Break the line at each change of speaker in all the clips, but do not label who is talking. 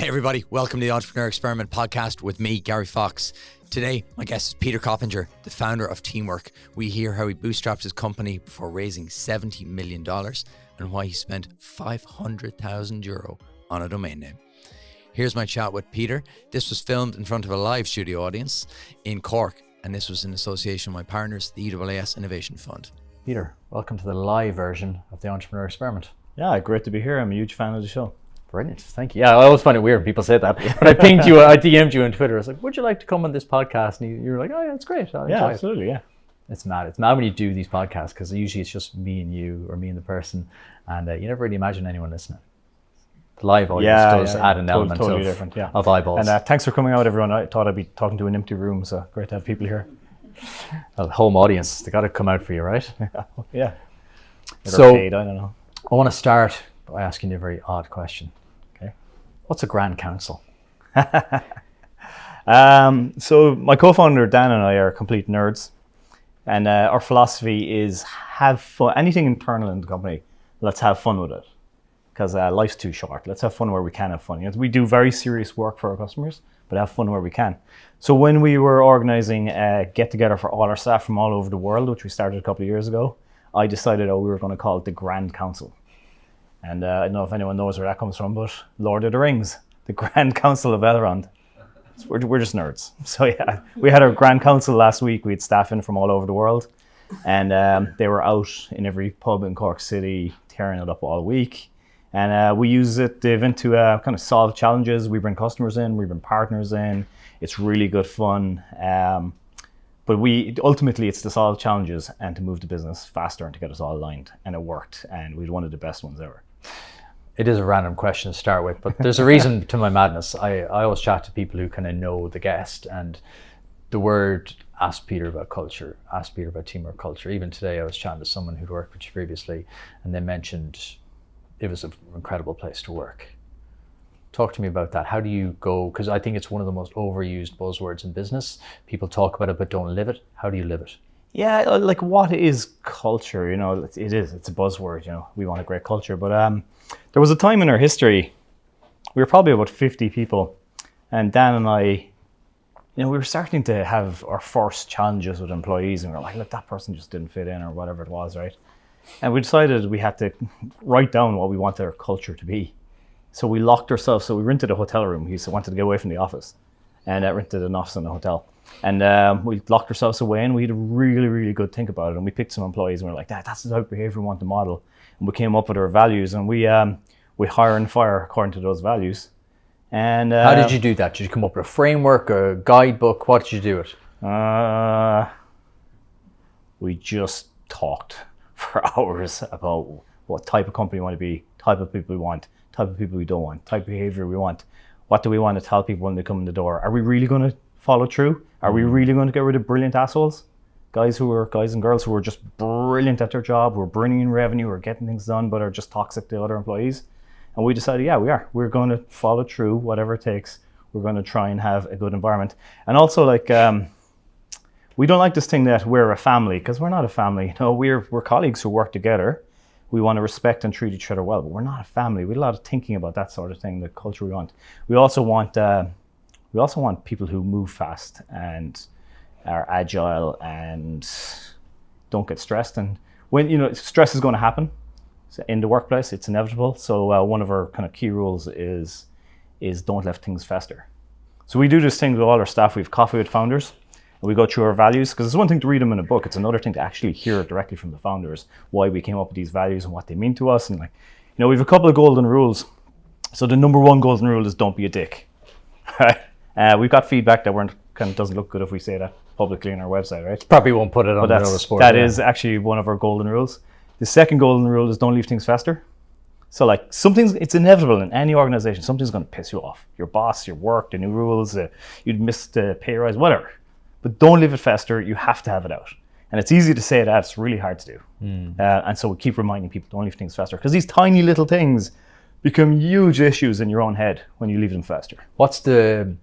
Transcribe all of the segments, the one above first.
Hey everybody, welcome to the Entrepreneur Experiment podcast with me, Gary Fox. Today, my guest is Peter Coppinger, the founder of Teamwork. We hear how he bootstrapped his company before raising $70 million and why he spent €500,000 on a domain name. Here's my chat with Peter. This was filmed in front of a live studio audience in Cork, and this was in association with my partners, the EIIS Innovation Fund.
Peter, welcome to the live version of the Entrepreneur Experiment.
Yeah, great to be here. I'm a huge fan of the show.
Brilliant, thank you. Yeah, I always find it weird when people say that. When I pinged you, I DM'd you on Twitter. I was like, would you like to come on this podcast? And you were like, oh yeah, it's great.
Yeah, absolutely, yeah.
It's mad. It's mad when you do these podcasts because usually it's just me and you or me and the person. And you never really imagine anyone listening. The live audience does add an element
totally different,
of eyeballs.
And thanks for coming out, everyone. I thought I'd be talking to an empty room, so great to have people here.
Well, home audience, they got to come out for you, right?
Yeah.
So,
paid, I don't know.
I want to start by asking you a very odd question. What's a Grand Council?
So my co-founder Dan and I are complete nerds, and our philosophy is have fun. Anything internal in the company, let's have fun with it, because life's too short. Let's have fun where we can have fun. You know, we do very serious work for our customers, but have fun where we can. So when we were organizing a get-together for all our staff from all over the world, which we started a couple of years ago, I decided we were going to call it the Grand Council. And I don't know if anyone knows where that comes from, but Lord of the Rings, the Grand Council of Elrond. So we're just nerds. So yeah, we had our Grand Council last week. We had staff in from all over the world, and they were out in every pub in Cork City, tearing it up all week. And we use the event to kind of solve challenges. We bring customers in, we bring partners in. It's really good fun. But ultimately it's to solve challenges and to move the business faster and to get us all aligned. And it worked, and we had one of the best ones ever.
It is a random question to start with, but there's a reason to my madness. I always chat to people who kind of know the guest, and the word ask Peter about culture, ask Peter about teamwork culture. Even today I was chatting to someone who'd worked with you previously, and they mentioned it was an incredible place to work. Talk to me about that. How do you go, because I think it's one of the most overused buzzwords in business. People talk about it but don't live it. How do you live it?
Yeah, like what is culture? You know, it's a buzzword, you know, we want a great culture. But there was a time in our history, we were probably about 50 people, and Dan and I, you know, we were starting to have our first challenges with employees, and we were like, look, that person just didn't fit in or whatever it was, right? And we decided we had to write down what we wanted our culture to be. So we locked ourselves, so we rented a hotel room. We wanted to get away from the office, and rented an office in the hotel. And we locked ourselves away, and we had a really, really good think about it. And we picked some employees, and we were like, that's the type of behavior we want to model. And we came up with our values, and we hire and fire according to those values. And
how did you do that? Did you come up with a framework, a guidebook? What did you do it?
We just talked for hours about what type of company we want to be, type of people we want, type of people we don't want, type of behavior we want. What do we want to tell people when they come in the door? Are we really going to follow through? Are we really going to get rid of brilliant assholes? Guys and girls who are just brilliant at their job, who are bringing in revenue, who are getting things done, but are just toxic to other employees. And we decided, yeah, we are. We're going to follow through, whatever it takes. We're going to try and have a good environment. And also, like, we don't like this thing that we're a family, because we're not a family. No, we're colleagues who work together. We want to respect and treat each other well, but we're not a family. We have a lot of thinking about that sort of thing, the culture we want. We also want people who move fast and are agile and don't get stressed. And when, you know, stress is going to happen in the workplace, it's inevitable. So one of our kind of key rules is don't let things fester. So we do this thing with all our staff. We have coffee with founders, and we go through our values, because it's one thing to read them in a book. It's another thing to actually hear it directly from the founders, why we came up with these values and what they mean to us. And, like, you know, we have a couple of golden rules. So the number one golden rule is don't be a dick. Right? We've got feedback that kind of doesn't look good if we say that publicly on our website, right?
Probably won't put it on the sport.
That is actually one of our golden rules. The second golden rule is don't leave things fester. So, like, it's inevitable in any organization. Something's going to piss you off. Your boss, your work, the new rules, you'd miss the pay rise, whatever. But don't leave it fester. You have to have it out. And it's easy to say that. It's really hard to do. And so we keep reminding people, don't leave things fester. Because these tiny little things become huge issues in your own head when you leave them fester.
What's the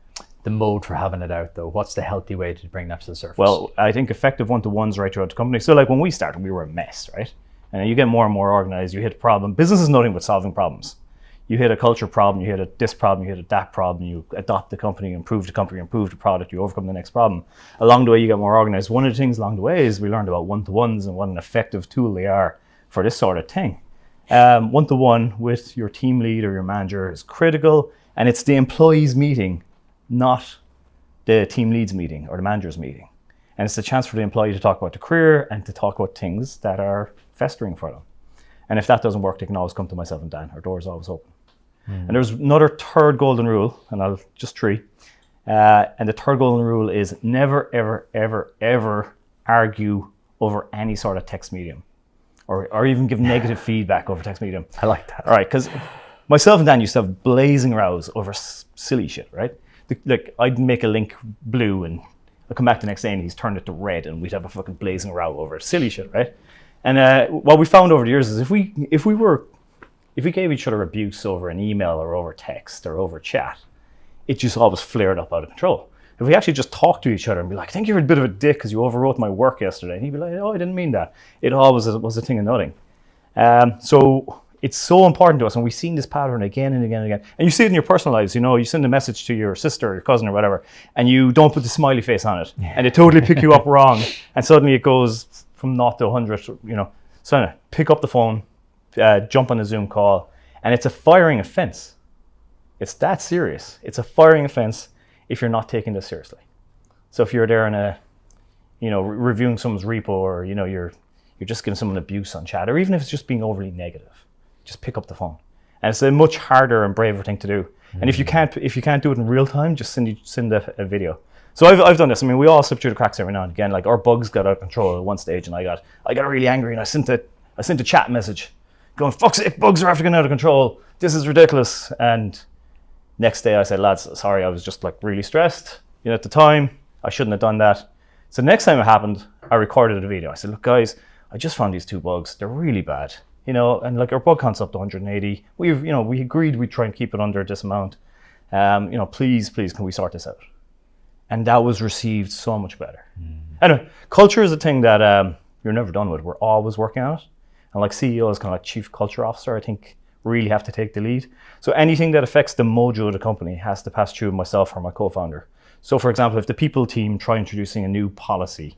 mode for having it out, though? What's the healthy way to bring that to the surface?
Well, I think effective one-to-ones right throughout the company. So, like, when we started, we were a mess, right? And you get more and more organized, you hit a problem. Business is nothing but solving problems. You hit a culture problem, you hit a this problem, you hit a that problem, you adopt the company, improve the product, you overcome the next problem. Along the way, you get more organized. One of the things along the way is we learned about one-to-ones and what an effective tool they are for this sort of thing. One-to-one with your team lead or your manager is critical, and it's the employees meeting, not the team leads meeting or the manager's meeting. And it's the chance for the employee to talk about the career and to talk about things that are festering for them. And if that doesn't work, they can always come to myself and Dan. Our door is always open. And there's another third golden rule, and I'll just three. And the third golden rule is never, ever, ever, ever argue over any sort of text medium or even give negative feedback over text medium.
I like that.
All right, because myself and Dan used to have blazing rows over silly shit, right? Like I'd make a link blue and I'd come back the next day and he's turned it to red and we'd have a fucking blazing row over silly shit, right? And what we found over the years is if we gave each other abuse over an email or over text or over chat, it just always flared up out of control. If we actually just talk to each other and be like, I think you're a bit of a dick because you overwrote my work yesterday. And he'd be like, oh, I didn't mean that. It always was a thing of nothing. So it's so important to us. And we've seen this pattern again and again and again. And you see it in your personal lives. You know, you send a message to your sister or your cousin or whatever, and you don't put the smiley face on it. And they totally pick you up wrong. And suddenly it goes from 0 to 100, you know. So anyway, pick up the phone, jump on a Zoom call, and it's a firing offense. It's that serious. It's a firing offense if you're not taking this seriously. So if you're there in a, you know, reviewing someone's repo, or you know, you're just giving someone abuse on chat, or even if it's just being overly negative, just pick up the phone. And it's a much harder and braver thing to do. And if you can't do it in real time, just send a video. So I've done this. I mean, we all slip through the cracks every now and again. Like our bugs got out of control at one stage, and I got really angry, and I sent a chat message going, fuck's sake, bugs are after getting out of control. This is ridiculous. And next day I said, lads, sorry, I was just like really stressed. You know, at the time, I shouldn't have done that. So next time it happened, I recorded a video. I said, look guys, I just found these 2 bugs. They're really bad. You know, and like our bug count's up to 180. We agreed we'd try and keep it under this amount. You know, please, can we sort this out? And that was received so much better. Anyway, culture is a thing that you're never done with. We're always working on it. And like CEOs, kind of like chief culture officer, I think really have to take the lead. So anything that affects the mojo of the company has to pass through myself or my co-founder. So for example, if the people team try introducing a new policy,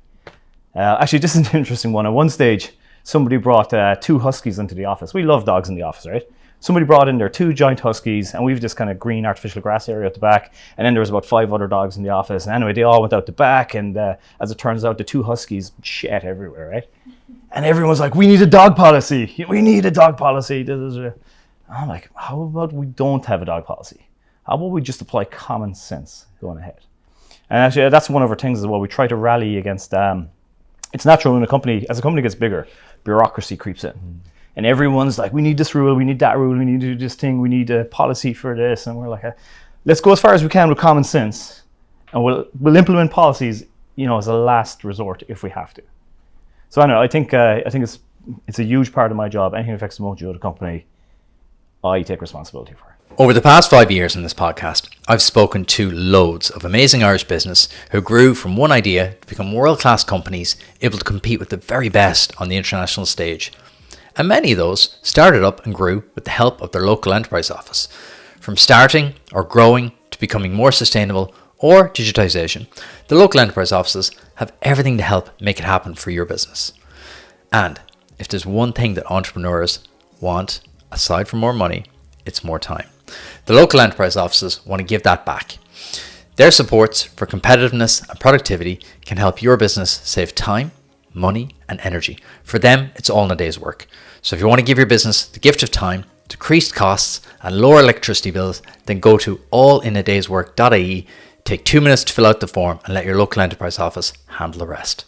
actually this is an interesting one. At one stage, somebody brought 2 huskies into the office. We love dogs in the office, right? Somebody brought in their 2 giant huskies, and we've this kind of green artificial grass area at the back. And then there was about 5 other dogs in the office. And anyway, they all went out the back, and as it turns out, the 2 huskies shat everywhere, right? And everyone was like, we need a dog policy. We need a dog policy. I'm like, how about we don't have a dog policy? How about we just apply common sense going ahead? And actually, that's one of our things as well. We try to rally against, it's natural when as a company gets bigger, bureaucracy creeps in. And everyone's like, we need this rule, we need that rule, we need to do this thing, we need a policy for this. And we're like, let's go as far as we can with common sense. And we'll implement policies, you know, as a last resort if we have to. So I don't know, I think it's a huge part of my job. Anything that affects the mojo of the company, I take responsibility for.
Over the past 5 years in this podcast, I've spoken to loads of amazing Irish business who grew from one idea to become world-class companies able to compete with the very best on the international stage. And many of those started up and grew with the help of their local enterprise office. From starting or growing to becoming more sustainable or digitization, the local enterprise offices have everything to help make it happen for your business. And if there's one thing that entrepreneurs want, aside from more money, it's more time. The local enterprise offices want to give that back. Their supports for competitiveness and productivity can help your business save time, money, and energy. For them, it's all in a day's work. So if you want to give your business the gift of time, decreased costs, and lower electricity bills, then go to allinaDaysWork.ie, take 2 minutes to fill out the form, and let your local enterprise office handle the rest.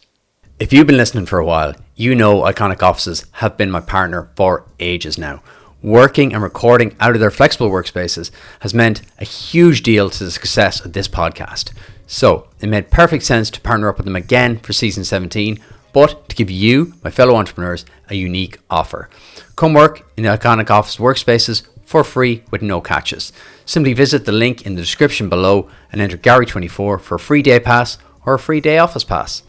If you've been listening for a while, you know Iconic Offices have been my partner for ages now. Working and recording out of their flexible workspaces has meant a huge deal to the success of this podcast. So it made perfect sense to partner up with them again for season 17, but to give you, my fellow entrepreneurs, a unique offer. Come work in the Iconic Office workspaces for free with no catches. Simply visit the link in the description below and enter Gary24 for a free day pass or a free day office pass.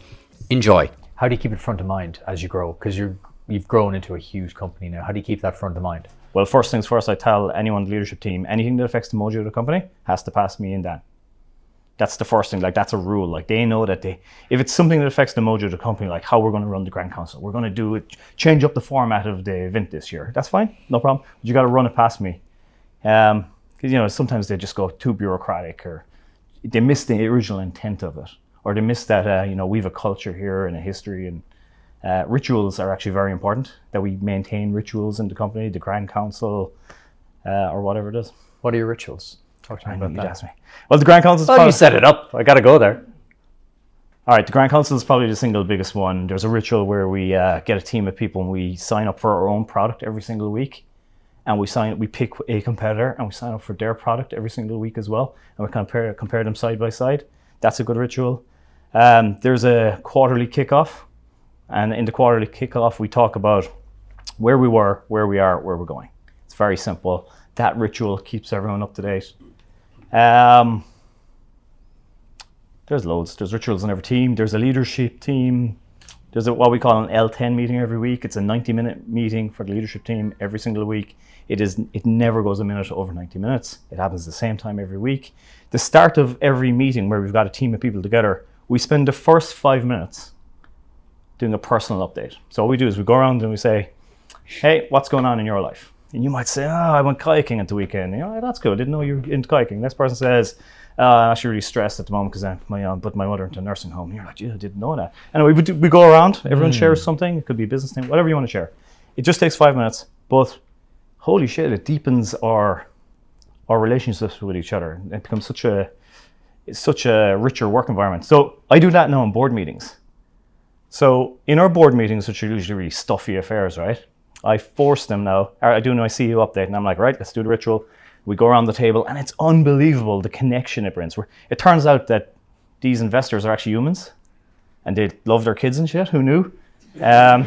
Enjoy.
How do you keep it front of mind as you grow? Because you've grown into a huge company now. How do you keep that front of mind?
Well, first things first, I tell anyone on the leadership team, anything that affects the mojo of the company has to pass me and Dan. That's the first thing, like that's a rule. Like they know that if it's something that affects the mojo of the company, like how we're going to run the Grand Council, we're going to do it, change up the format of the event this year. That's fine, no problem. But you got to run it past me. Because, sometimes they just go too bureaucratic, or they miss the original intent of it, or they miss that, we have a culture here and a history, and rituals are actually very important, that we maintain rituals in the company, the Grand Council, or whatever it is.
What are your rituals? Talk to me about that.
Ask me. Well, the Grand Council.
You set it up. I got to go there.
All right, the Grand Council is probably the single biggest one. There's a ritual where we get a team of people and we sign up for our own product every single week, and we pick a competitor and we sign up for their product every single week as well, and we compare them side by side. That's a good ritual. There's a quarterly kickoff, and in the quarterly kickoff we talk about where we were, where we are, where we're going. It's very simple. That ritual keeps everyone up to date. There's loads. There's rituals in every team. There's a leadership team. There's what we call an L10 meeting every week. It's a 90-minute meeting for the leadership team every single week. It never goes a minute over 90 minutes. It happens the same time every week. The start of every meeting where we've got a team of people together, we spend the first 5 minutes doing a personal update. So what we do is we go around and we say, hey, what's going on in your life? And you might say, I went kayaking at the weekend. That's good. I didn't know you were into kayaking. This person says, I'm actually really stressed at the moment because I put my mother into a nursing home. And you're like, I didn't know that. Anyway, we go around. Everyone shares something. It could be a business thing, whatever you want to share. It just takes 5 minutes, but holy shit, it deepens our relationships with each other. It becomes such a richer work environment. So I do that now in board meetings. So in our board meetings, which are usually really stuffy affairs, right? I force them now. I do my CEO update, and I'm like, right, let's do the ritual. We go around the table, and it's unbelievable the connection it brings. It turns out that these investors are actually humans, and they love their kids and shit. Who knew? So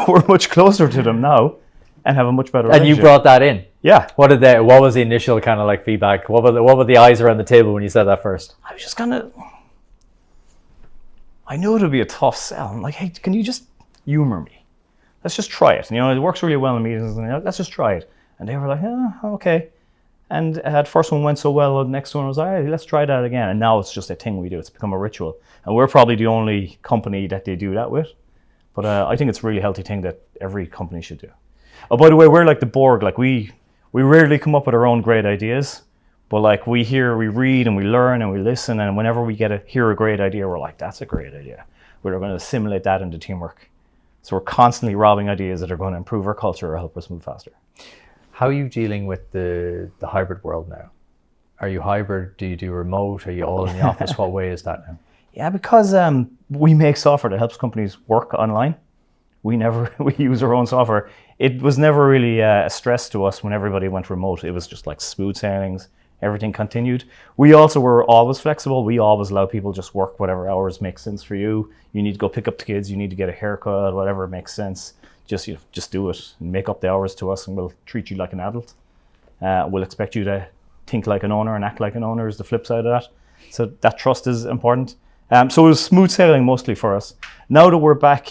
we're much closer to them now, and have a much better relationship.
And you brought that in.
Yeah.
What was the initial kind of like feedback? What were the eyes around the table when you said that first?
I was just I knew it would be a tough sell. I'm like, hey, can you just humor me? Let's just try it. It works really well in meetings. And let's just try it. And they were like, okay. And the first one went so well. The next one was, all right, let's try that again. And now it's just a thing we do. It's become a ritual. And we're probably the only company that they do that with. But I think it's a really healthy thing that every company should do. Oh, by the way, we're like the Borg. Like we rarely come up with our own great ideas. But like we read and we learn and we listen. And whenever we hear a great idea, we're like, that's a great idea. We're going to assimilate that into teamwork. So we're constantly robbing ideas that are going to improve our culture or help us move faster.
How are you dealing with the hybrid world now? Are you hybrid? Do you do remote? Are you all in the office? What way is that now?
Yeah, because we make software that helps companies work online. We use our own software. It was never really a stress to us when everybody went remote. It was just like smooth sailings. Everything continued. We also were always flexible. We always allow people just work whatever hours make sense for you. You need to go pick up the kids. You need to get a haircut, whatever makes sense. Just do it and make up the hours to us, and we'll treat you like an adult. We'll expect you to think like an owner and act like an owner is the flip side of that. So that trust is important. So it was smooth sailing mostly for us. Now that we're back,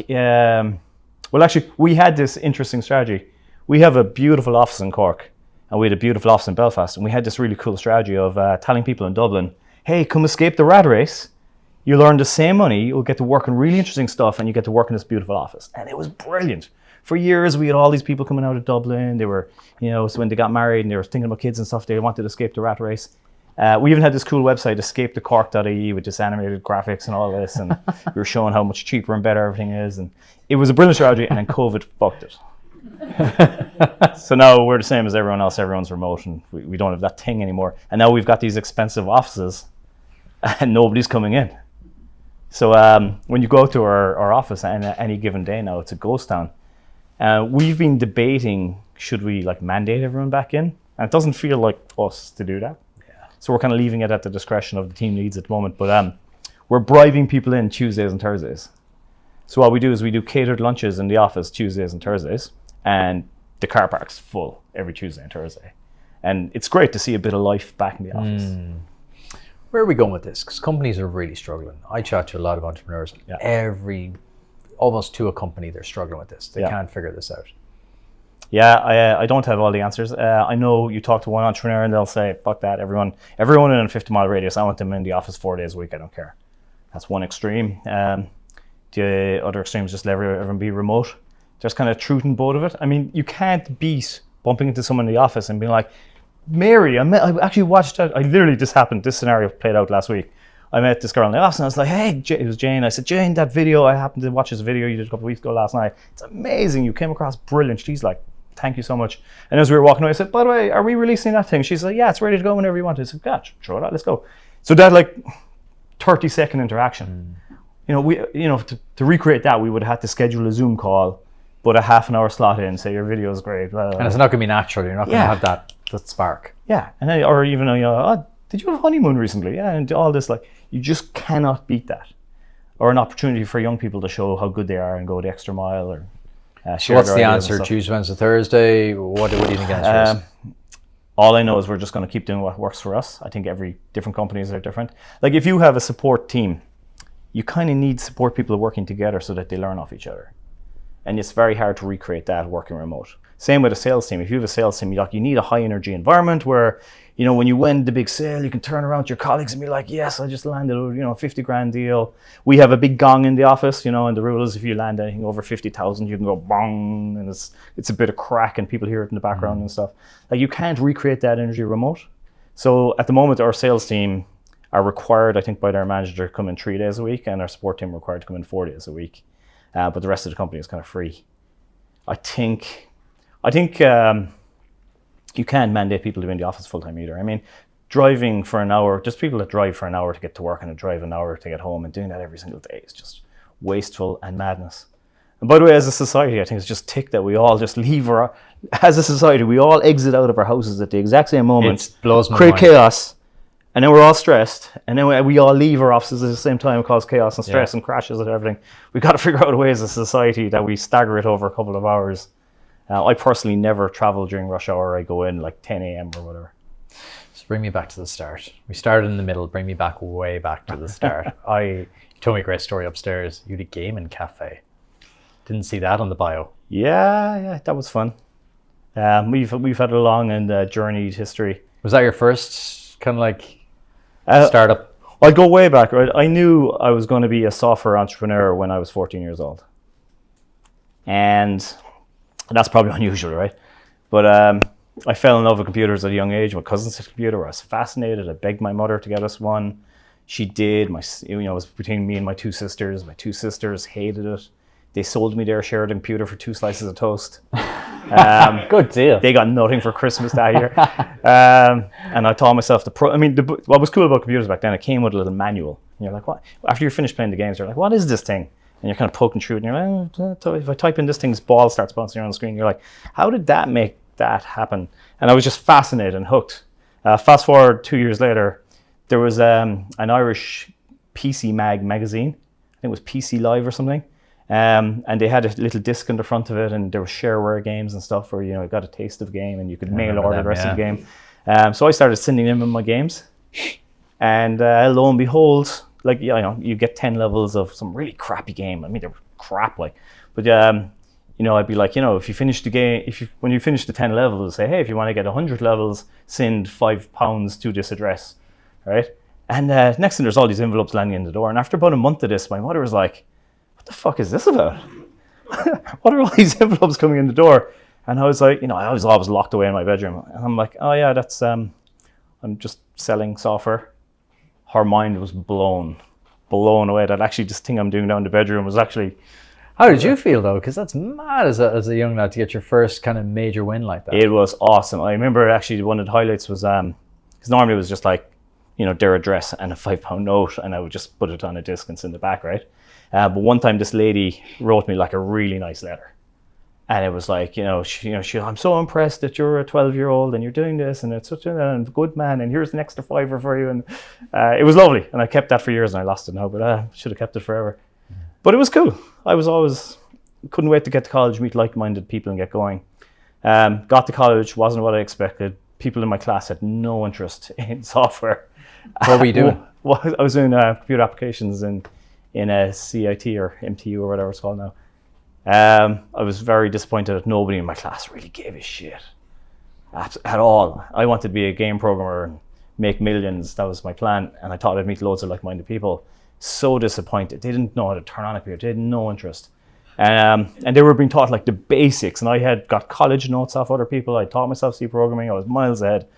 we had this interesting strategy. We have a beautiful office in Cork. And we had a beautiful office in Belfast. And we had this really cool strategy of telling people in Dublin, hey, come escape the rat race. You'll earn the same money. You'll get to work on really interesting stuff. And you get to work in this beautiful office. And it was brilliant. For years, we had all these people coming out of Dublin. They were, so when they got married and they were thinking about kids and stuff, they wanted to escape the rat race. We even had this cool website, escapethecork.ie, with this animated graphics and all this. And we were showing how much cheaper and better everything is. And it was a brilliant strategy. And then COVID fucked it. So now we're the same as everyone else. Everyone's remote, and we don't have that thing anymore. And now we've got these expensive offices, and nobody's coming in. So when you go to our office on any given day now, it's a ghost town. We've been debating, should we mandate everyone back in? And it doesn't feel like us to do that. Yeah. So we're kind of leaving it at the discretion of the team leads at the moment. But we're bribing people in Tuesdays and Thursdays. So what we do is we do catered lunches in the office Tuesdays and Thursdays. And the car park's full every Tuesday and Thursday. And it's great to see a bit of life back in the office.
Where are we going with this? Because companies are really struggling. I chat to a lot of entrepreneurs. Yeah. Almost to a company, they're struggling with this. They can't figure this out.
Yeah, I don't have all the answers. I know you talk to one entrepreneur and they'll say, fuck that, everyone in a 50-mile radius, I want them in the office 4 days a week, I don't care. That's one extreme. The other extreme is just let everyone be remote. There's kind of truth in both of it. I mean, you can't beat bumping into someone in the office and being like, Mary, I actually watched that. This scenario played out last week. I met this girl in the office and I was like, hey, it was Jane. I said, Jane, that video, I happened to watch this video you did a couple of weeks ago last night. It's amazing. You came across brilliant. She's like, thank you so much. And as we were walking away, I said, by the way, are we releasing that thing? She's like, yeah, it's ready to go whenever you want. I said, gosh, throw it out, let's go. So that like 30-second interaction. To recreate that, we would have had to schedule a Zoom call, put a half an hour slot in, say your video is great. Blah, blah, blah.
And it's not going to be natural. You're not going to have that spark.
Yeah, and then, or even oh, did you have a honeymoon recently? Yeah, and all this, like, you just cannot beat that. Or an opportunity for young people to show how good they are and go the extra mile. Or
so what's the answer? Tuesday, Wednesday, Thursday? What do you think the answer is?
All I know is we're just going to keep doing what works for us. I think every different companies are different. Like if you have a support team, you kind of need support people working together so that they learn off each other. And it's very hard to recreate that working remote. Same with a sales team. If you have a sales team, you need a high energy environment where, when you win the big sale, you can turn around to your colleagues and be like, yes, I just landed a $50,000 deal. We have a big gong in the office, and the rule is if you land anything over 50,000, you can go bong, and it's a bit of crack and people hear it in the background and stuff. Like you can't recreate that energy remote. So at the moment, our sales team are required, I think, by their manager to come in 3 days a week, and our support team are required to come in 4 days a week. But the rest of the company is kind of free. I think you can't mandate people to be in the office full time either. I mean, driving for an hour, just people that drive for an hour to get to work and drive an hour to get home and doing that every single day is just wasteful and madness. And by the way, as a society, I think it's just tick that we all just leave as a society, we all exit out of our houses at the exact same moment,
it blows my
create
mind.
Chaos, and then we're all stressed, and then we all leave our offices at the same time and cause chaos and stress and crashes and everything. We've got to figure out a way as a society that we stagger it over a couple of hours. I personally never travel during rush hour. I go in like 10 a.m. or whatever.
So bring me back to the start. We started in the middle. Bring me back way back to the start. You told me a great story upstairs. You had a gaming cafe. Didn't see that on the bio.
Yeah, that was fun. We've had a long and journeyed history.
Was that your first kind of like startup?
I'd go way back, right? I knew I was going to be a software entrepreneur when I was 14 years old. And that's probably unusual, right? But I fell in love with computers at a young age. My cousin's had a computer. I was fascinated. I begged my mother to get us one. She did. It was between me and my two sisters. My two sisters hated it. They sold me their shared computer for 2 slices of toast.
Good deal.
They got nothing for Christmas that year. And I taught myself what was cool about computers back then, it came with a little manual. And you're like, what? After you're finished playing the games, you're like, what is this thing? And you're kind of poking through it, and you're like, if I type in this thing's ball starts bouncing around the screen, you're like, how did that make that happen? And I was just fascinated and hooked. Fast forward 2 years later, there was an Irish PC magazine. I think it was PC Live or something. And they had a little disc in the front of it, and there were shareware games and stuff where, you got a taste of the game and you could mail order the rest of the game. So I started sending in my games. And lo and behold, you get 10 levels of some really crappy game. I mean, they were crap, but I'd be like, if you finish the game, when you finish the 10 levels, say, hey, if you want to get 100 levels, send £5 to this address, right? And next thing, there's all these envelopes landing in the door. And after about a month of this, my mother was like, what the fuck is this about? What are all these envelopes coming in the door? And I was like, I was always locked away in my bedroom. And I'm like, oh yeah, that's, I'm just selling software. Her mind was blown away that actually this thing I'm doing down in the bedroom was actually...
How did you feel though? Because that's mad as a young lad to get your first kind of major win like that.
It was awesome. I remember actually one of the highlights was, because normally it was just like, their address and a £5 note, and I would just put it on a disc and send it back, right? But one time this lady wrote me like a really nice letter. And it was like, I'm so impressed that you're a 12-year-old and you're doing this, and it's such a good man, and here's an extra $5 for you. And it was lovely. And I kept that for years, and I lost it now, but I should have kept it forever. But it was cool. I couldn't wait to get to college, meet like-minded people and get going. Got to college, wasn't what I expected. People in my class had no interest in software.
What were you doing?
I was doing computer applications in a CIT or MTU or whatever it's called now. I was very disappointed that nobody in my class really gave a shit at all. I wanted to be a game programmer and make millions. That was my plan, and I thought I'd meet loads of like-minded people. So disappointed. They didn't know how to turn on a computer. They had no interest. And they were being taught like the basics, and I had got college notes off other people. I taught myself C programming. I was miles ahead.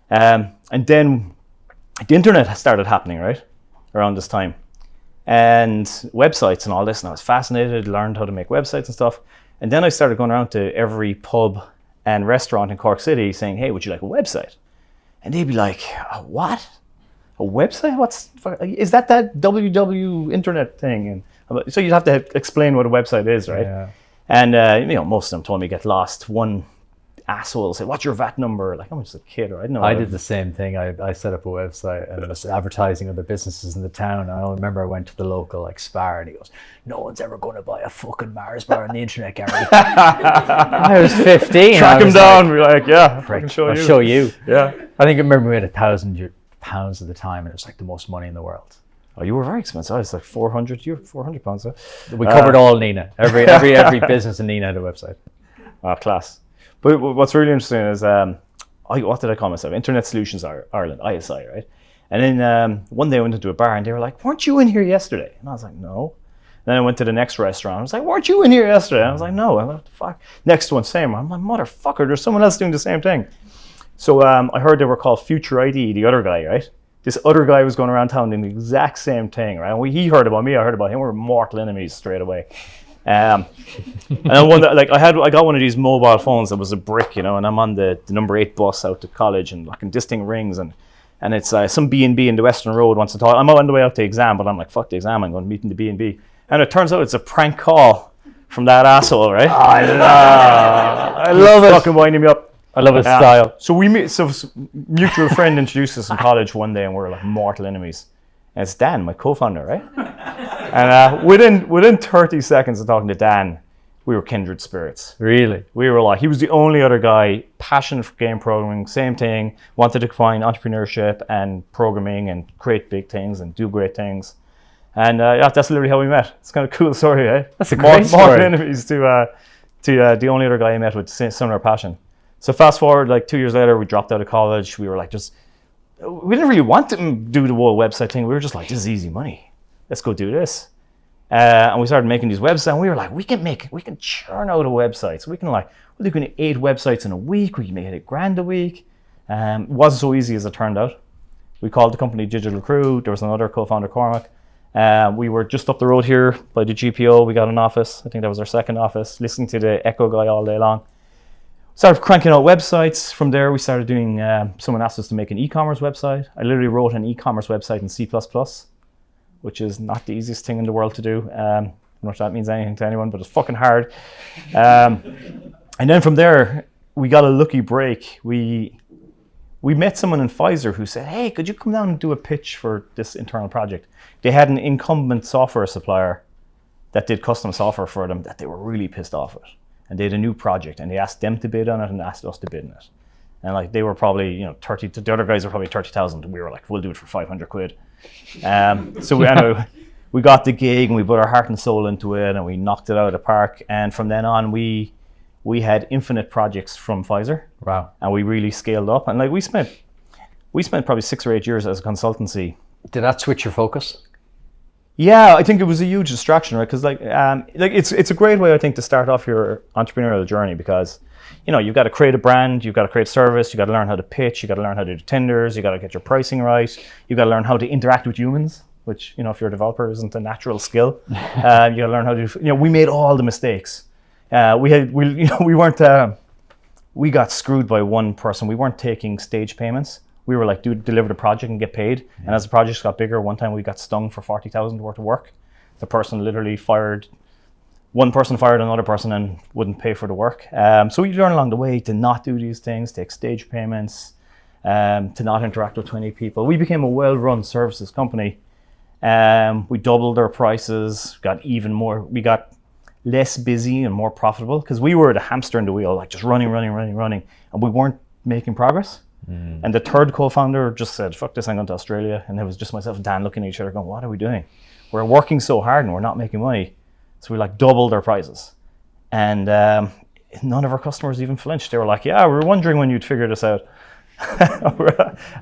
And then the internet started happening, right, around this time. And websites and all this, and I was fascinated, learned how to make websites and stuff. And then I started going around to every pub and restaurant in Cork City saying, hey, would you like a website? And they'd be like, what? A website? Is that WW internet thing? And so you'd have to explain what a website is, right? Yeah. And most of them told me get lost. One asshole said, what's your VAT number? Like, I'm just a kid, right?
I did the same thing. I set up a website and it was advertising other businesses in the town. And I remember I went to the local like Spar and he goes, no one's ever going to buy a fucking Mars bar on the internet, Gary. I was 15.
Track him down. We're like, yeah, I can
I'll show you.
Yeah.
I think I remember we had £1,000 at the time and it was like the most money in the world.
Oh, you were very expensive. I was like 400. You were 400 pounds. Huh?
We covered all Nina. Every business in Nina had a website.
Class. But what's really interesting is, what did I call myself? Internet Solutions Ireland, ISI, right? And then one day I went into a bar and they were like, weren't you in here yesterday? And I was like, no. Then I went to the next restaurant. I was like, weren't you in here yesterday? And I was like, no. I'm like, what the fuck? Next one, same. I'm like, motherfucker, there's someone else doing the same thing. So I heard they were called Future ID, the other guy, right? This other guy was going around town doing the exact same thing, right? And he heard about me, I heard about him. We were mortal enemies straight away. And then I got one of these mobile phones that was a brick, and I'm on the number 8 bus out to college, and like this thing rings, and it's some B&B in the Western Road wants to talk. I'm on the way out to exam, but I'm like, fuck the exam, I'm going to meet in the B&B. And it turns out it's a prank call from that asshole, right? I love it. Fucking winding me up.
I love his style.
So we meet. So mutual friend introduced us in college one day, and we're like mortal enemies. And it's Dan, my co-founder, right? And within 30 seconds of talking to Dan, we were kindred spirits.
Really?
We were like, he was the only other guy passionate for game programming, same thing, wanted to combine entrepreneurship and programming and create big things and do great things. And that's literally how we met. It's kind of a cool story, eh?
That's a great story.
Mortal enemies to the only other guy I met with similar passion. So fast forward, like 2 years later, we dropped out of college. We were like, we didn't really want to do the whole website thing. We were just like, this is easy money. Let's go do this. And we started making these websites. And we were like, we can churn out a website. So we're doing 8 websites in a week. We can make it $1,000 a week. It wasn't so easy as it turned out. We called the company Digital Crew. There was another co-founder, Cormac. We were just up the road here by the GPO. We got an office. I think that was our second office, listening to the Echo guy all day long. Started cranking out websites. From there, we started doing, someone asked us to make an e-commerce website. I literally wrote an e-commerce website in C++, which is not the easiest thing in the world to do. I don't know if that means anything to anyone, but it's fucking hard. And then from there, we got a lucky break. We met someone in Pfizer who said, hey, could you come down and do a pitch for this internal project? They had an incumbent software supplier that did custom software for them that they were really pissed off with. And they had a new project, and they asked them to bid on it and asked us to bid on it. And like they were probably, 30. The other guys were probably 30,000. And we were like, we'll do it for 500 quid. So we got the gig, and we put our heart and soul into it, and we knocked it out of the park. And from then on, we had infinite projects from Pfizer.
Wow! And
we really scaled up. And like we spent probably 6 or 8 years as a consultancy.
Did that switch your focus?
Yeah, I think it was a huge distraction, right? Because it's a great way, I think, to start off your entrepreneurial journey, because you've got to create a brand, you've got to create service, you've got to learn how to pitch, you've got to learn how to do tenders, you've got to get your pricing right, you've got to learn how to interact with humans, which if you're a developer isn't a natural skill. You got to learn how to. We made all the mistakes. We got screwed by one person. We weren't taking stage payments. We were like, deliver the project and get paid. Yeah. And as the projects got bigger, one time we got stung for 40,000 worth of work. The person literally one person fired another person and wouldn't pay for the work. So we learned along the way to not do these things, take stage payments, to not interact with 20 people. We became a well-run services company. We doubled our prices, we got less busy and more profitable, because we were the hamster in the wheel, like just running, and we weren't making progress. And the third co-founder just said, fuck this, I'm going to Australia. And it was just myself and Dan looking at each other going, what are we doing? We're working so hard and we're not making money. So we doubled our prices. And none of our customers even flinched. They were like, yeah, we were wondering when you'd figure this out.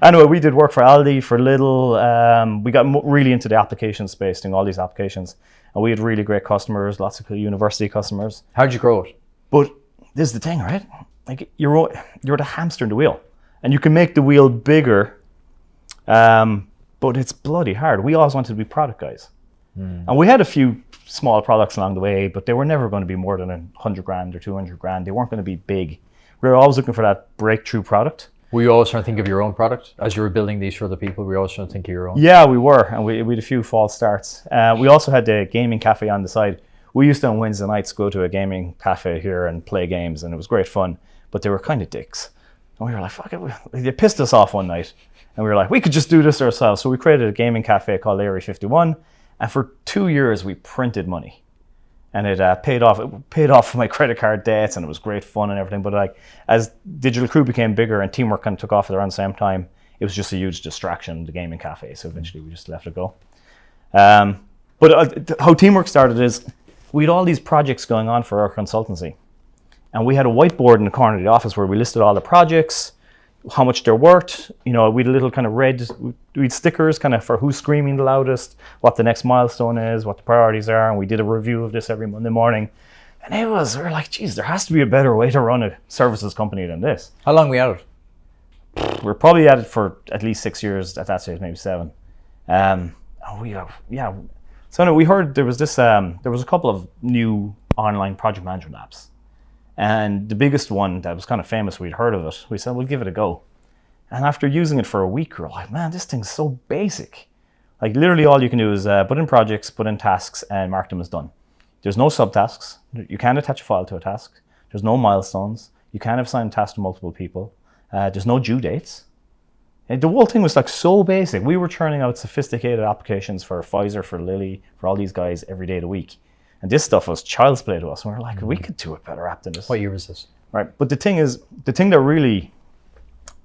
Anyway, we did work for Aldi, for Lidl. We got really into the application space, doing all these applications. And we had really great customers, lots of university customers.
How'd you grow it?
But this is the thing, right? Like you're the hamster in the wheel. And you can make the wheel bigger, but it's bloody hard. We always wanted to be product guys. And we had a few small products along the way, but they were never going to be more than $100,000 or $200,000. They weren't going to be big. We were always looking for that breakthrough product.
Were you always trying to think of your own product as you were building these for other people? Were you always trying to think of your own?
Yeah, we were, and we had a few false starts. We also had the gaming cafe on the side. We used to on Wednesday nights go to a gaming cafe here and play games, and it was great fun, but they were kind of dicks. And we were like, fuck it. They pissed us off one night, and we were like, we could just do this ourselves. So we created a gaming cafe called Area 51, and for 2 years we printed money. And it paid off my credit card debts, and it was great fun and everything. But like as Digital Crew became bigger and Teamwork kind of took off at around the same time, it was just a huge distraction, the gaming cafe. So eventually we just let it go. But how Teamwork started is we had all these projects going on for our consultancy, and we had a whiteboard in the corner of the office where we listed all the projects, how much they're worth. You know, we had a little kind of we had stickers kind of for who's screaming the loudest, what the next milestone is, what the priorities are, and we did a review of this every Monday morning. And we were like, geez, there has to be a better way to run a services company than this.
How long were we at it?
We're probably at it for at least 6 years at that stage, maybe 7. So anyway, we heard there was a couple of new online project management apps. And the biggest one that was kind of famous, we'd heard of it. We said, we'll give it a go. And after using it for a week, we were like, man, this thing's so basic. Like literally all you can do is put in projects, put in tasks, and mark them as done. There's no subtasks. You can't attach a file to a task. There's no milestones. You can't assign tasks to multiple people. There's no due dates. And the whole thing was like so basic. We were churning out sophisticated applications for Pfizer, for Lilly, for all these guys every day of the week. And this stuff was child's play to us. And we were like, we could do a better app than this.
What year was this?
Right. But the thing that really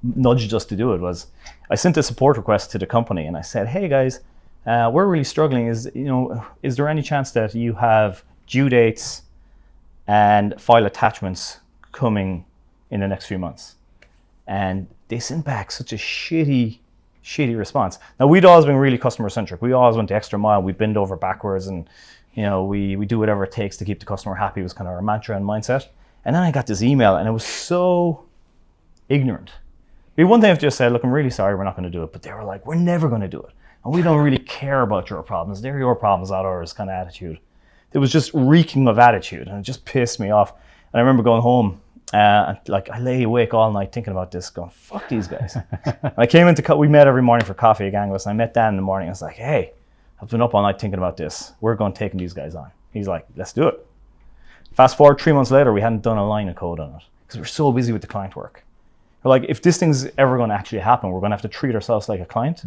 nudged us to do it was I sent a support request to the company and I said, hey guys, we're really struggling. Is there any chance that you have due dates and file attachments coming in the next few months? And they sent back such a shitty response. Now we'd always been really customer centric. We always went the extra mile. We bend over backwards and we do whatever it takes to keep the customer happy was kind of our mantra and mindset. And then I got this email and it was so ignorant. One thing I've just said, look, I'm really sorry, we're not going to do it. But they were like, we're never going to do it. And we don't really care about your problems. They're your problems, not ours kind of attitude. It was just reeking of attitude and it just pissed me off. And I remember going home and I lay awake all night thinking about this, going, fuck these guys. And I came we met every morning for coffee, a gang of us. And I met Dan in the morning. I was like, hey, I've been up all night thinking about this. We're going to take these guys on. He's like, let's do it. Fast forward 3 months later, we hadn't done a line of code on it because we're so busy with the client work. We're like, if this thing's ever going to actually happen, we're going to have to treat ourselves like a client.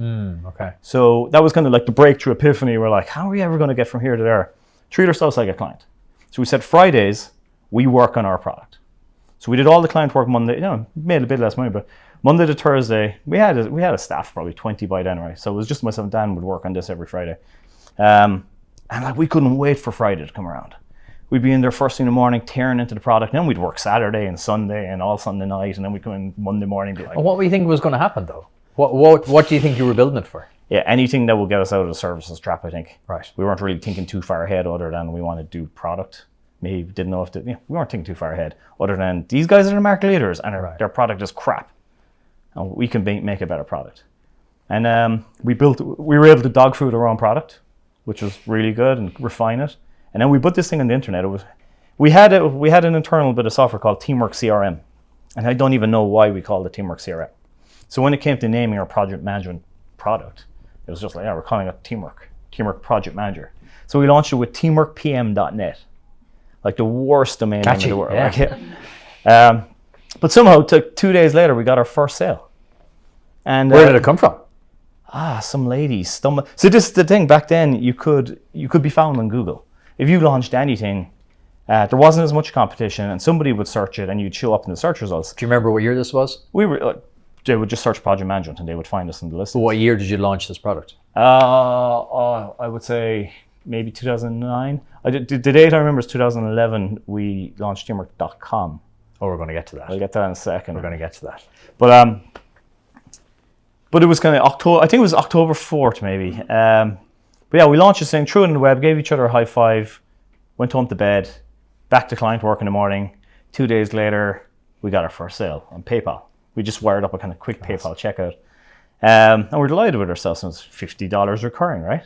Okay.
So that was kind of like the breakthrough epiphany. We're like, how are we ever going to get from here to there? Treat ourselves like a client. So we said Fridays, we work on our product. So we did all the client work Monday, made a bit less money, but Monday to Thursday, we had a staff, probably 20 by then, right? So it was just myself and Dan would work on this every Friday. And like we couldn't wait for Friday to come around. We'd be in there first thing in the morning, tearing into the product. Then we'd work Saturday and Sunday and all Sunday night. And then we'd come in Monday morning. Be like,
and what were you thinking was going to happen though? What do you think you were building it for?
Yeah, anything that will get us out of the services trap, I think.
Right.
We weren't really thinking too far ahead other than we want to do product. Maybe didn't know we weren't thinking too far ahead other than these guys are the market leaders and their product is crap. And we can make a better product. And we were able to dog food our own product, which was really good, and refine it. And then we put this thing on the internet. We had an internal bit of software called Teamwork CRM. And I don't even know why we called it Teamwork CRM. So when it came to naming our project management product, it was just like, we're calling it Teamwork Project Manager. So we launched it with teamworkpm.net, like the worst domain name in the world.
Yeah.
But somehow, 2 days later, we got our first sale. And
where did it come from?
Some lady stumbled. So this is the thing. Back then, you could be found on Google. If you launched anything, there wasn't as much competition, and somebody would search it, and you'd show up in the search results.
Do you remember what year this was?
They would just search project management, and they would find us in the list.
So what year did you launch this product?
I would say maybe 2009. The date I remember is 2011. We launched teamwork.com.
Oh, we're going to get to that.
We'll get to that in a second.
We're going to get to that.
But it was kind of October. I think it was October 4th, maybe. But yeah, we launched this thing, threw it in the web, gave each other a high five, went home to bed, back to client work in the morning. 2 days later, we got our first sale on PayPal. We just wired up a kind of quick PayPal checkout. And we're delighted with ourselves. It was $50 recurring, right?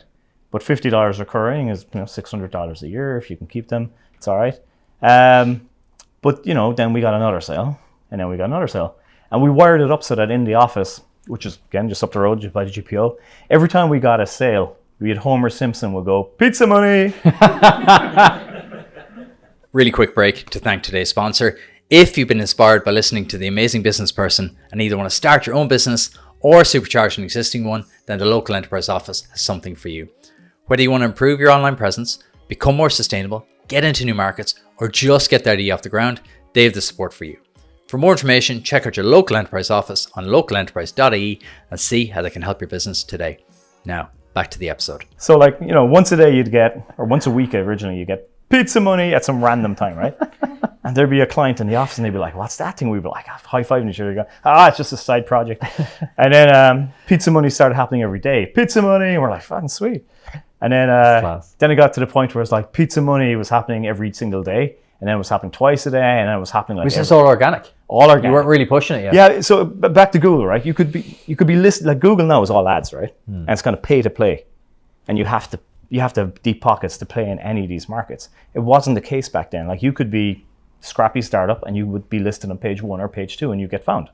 But $50 recurring is $600 a year. If you can keep them, it's all right. But then we got another sale, and then we got another sale. And we wired it up so that in the office, which is, again, just up the road just by the GPO, every time we got a sale, we had Homer Simpson would go, "Pizza money!"
Really quick break to thank today's sponsor. If you've been inspired by listening to The Amazing Business Person and either want to start your own business or supercharge an existing one, then the local enterprise office has something for you. Whether you want to improve your online presence, become more sustainable, get into new markets, or just get the idea off the ground, they have the support for you. For more information, check out your local enterprise office on localenterprise.ie and see how they can help your business today. Now, back to the episode.
So once a day you'd get, or once a week originally, you get pizza money at some random time, right? And there'd be a client in the office and they'd be like, "What's that thing?" We'd be like, high-fiving each other. Go, "It's just a side project." And then pizza money started happening every day. Pizza money, and we're like, "Fucking sweet." And then it got to the point where it's like pizza money was happening every single day. And then it was happening twice a day, and then it was happening like.
Was this all organic?
All organic.
You weren't really pushing it yet.
Yeah. So back to Google, right? You could be listed like Google now is all ads, right? And it's kind of pay to play, and you have to have deep pockets to play in any of these markets. It wasn't the case back then. Like you could be scrappy startup, and you would be listed on page 1 or page 2, and you get found.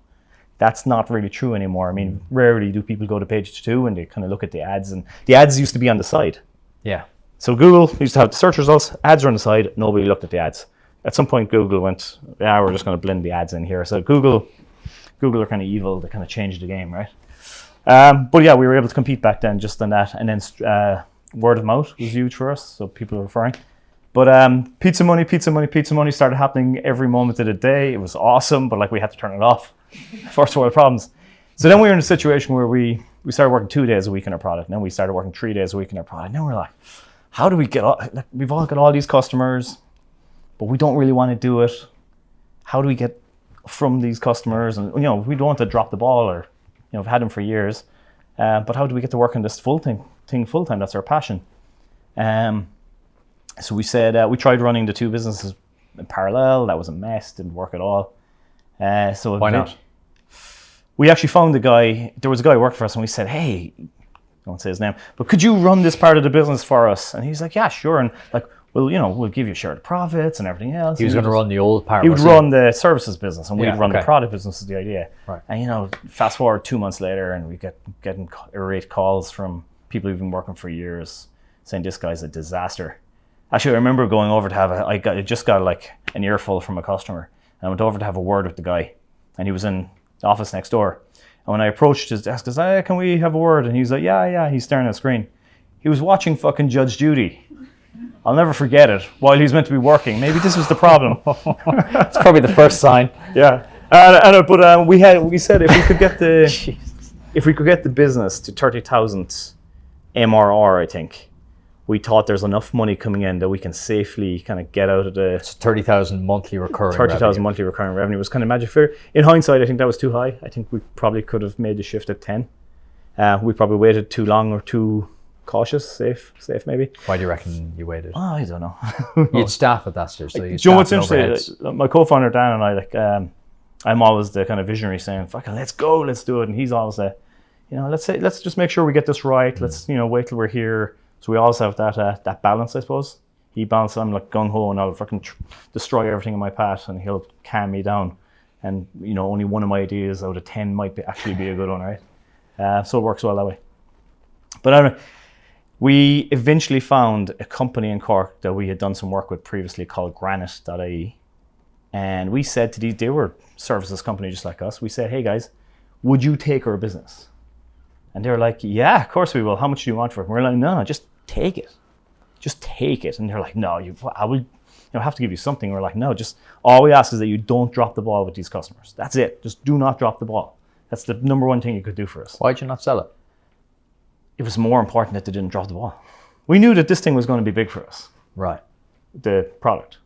That's not really true anymore. I mean, rarely do people go to page 2 and they kind of look at the ads, and the ads used to be on the side.
Yeah.
So Google used to have the search results, ads are on the side. Nobody looked at the ads. At some point, Google went, "Yeah, we're just going to blend the ads in here." So Google are kind of evil. They kind of changed the game, right? But yeah, we were able to compete back then just on that. And then word of mouth was huge for us. So people were referring. But pizza money started happening every moment of the day. It was awesome, but we had to turn it off. First world problems. So then we were in a situation where we started working 2 days a week on our product. And then we started working 3 days a week on our product. And then we're like, how do we get we've all got all these customers, but we don't really want to do it. How do we get from these customers? And we don't want to drop the ball, or we've had them for years. But how do we get to work on this full time? That's our passion. So we said we tried running the two businesses in parallel. That was a mess. Didn't work at all. So
why not?
We actually found a guy. There was a guy who worked for us, and we said, "Hey, I won't say his name, but could you run this part of the business for us?" And he's like, "Yeah, sure." And we'll give you shared profits and everything else.
He was going to run the old part.
He would run the services business, and we'd run the product business. Is the idea.
Right.
And fast forward 2 months later, and we getting irate calls from people who've been working for years, saying this guy's a disaster. Actually, I remember going over to have I just got an earful from a customer, and I went over to have a word with the guy, and he was in the office next door. And when I approached his desk, I said, "Hey, can we have a word?" And he's like, yeah. He's staring at the screen. He was watching fucking Judge Judy. I'll never forget it. While he's meant to be working, maybe this was the problem.
It's probably the first sign.
Yeah, but we said if we could get the business to 30,000 MRR, I think we thought there's enough money coming in that we can safely kind of get out of the
30,000 monthly recurring.
30,000 monthly recurring revenue was kind of magic figure. In hindsight, I think that was too high. I think we probably could have made the shift at 10. We probably waited too long or too cautious, safe maybe.
Why do you reckon you waited?
Oh, I don't know.
You had staff at that stage. So
do you know what's interesting? My co-founder Dan and I, I'm always the kind of visionary saying, "Fucking let's go, let's do it." And he's always let's just make sure we get this right. Let's wait till we're here. So we always have that balance, I suppose. He balances. I'm like gung ho, and I'll fucking destroy everything in my path, and he'll calm me down. And only one of my ideas out of 10 might actually be a good one, right? So it works well that way. But anyway, we eventually found a company in Cork that we had done some work with previously called Granite.ie. And we said to they were a services company just like us. We said, "Hey guys, would you take our business?" And they were like, "Yeah, of course we will. How much do you want for it?" And we're like, no, just take it. Just take it. And they're like, "No, I will have to give you something." We're like, "No, just all we ask is that you don't drop the ball with these customers. That's it. Just do not drop the ball. That's the number one thing you could do for us."
Why'd you not sell it?
It was more important that they didn't drop the ball. we knew that this thing was going to be big for us,
Right.
the product.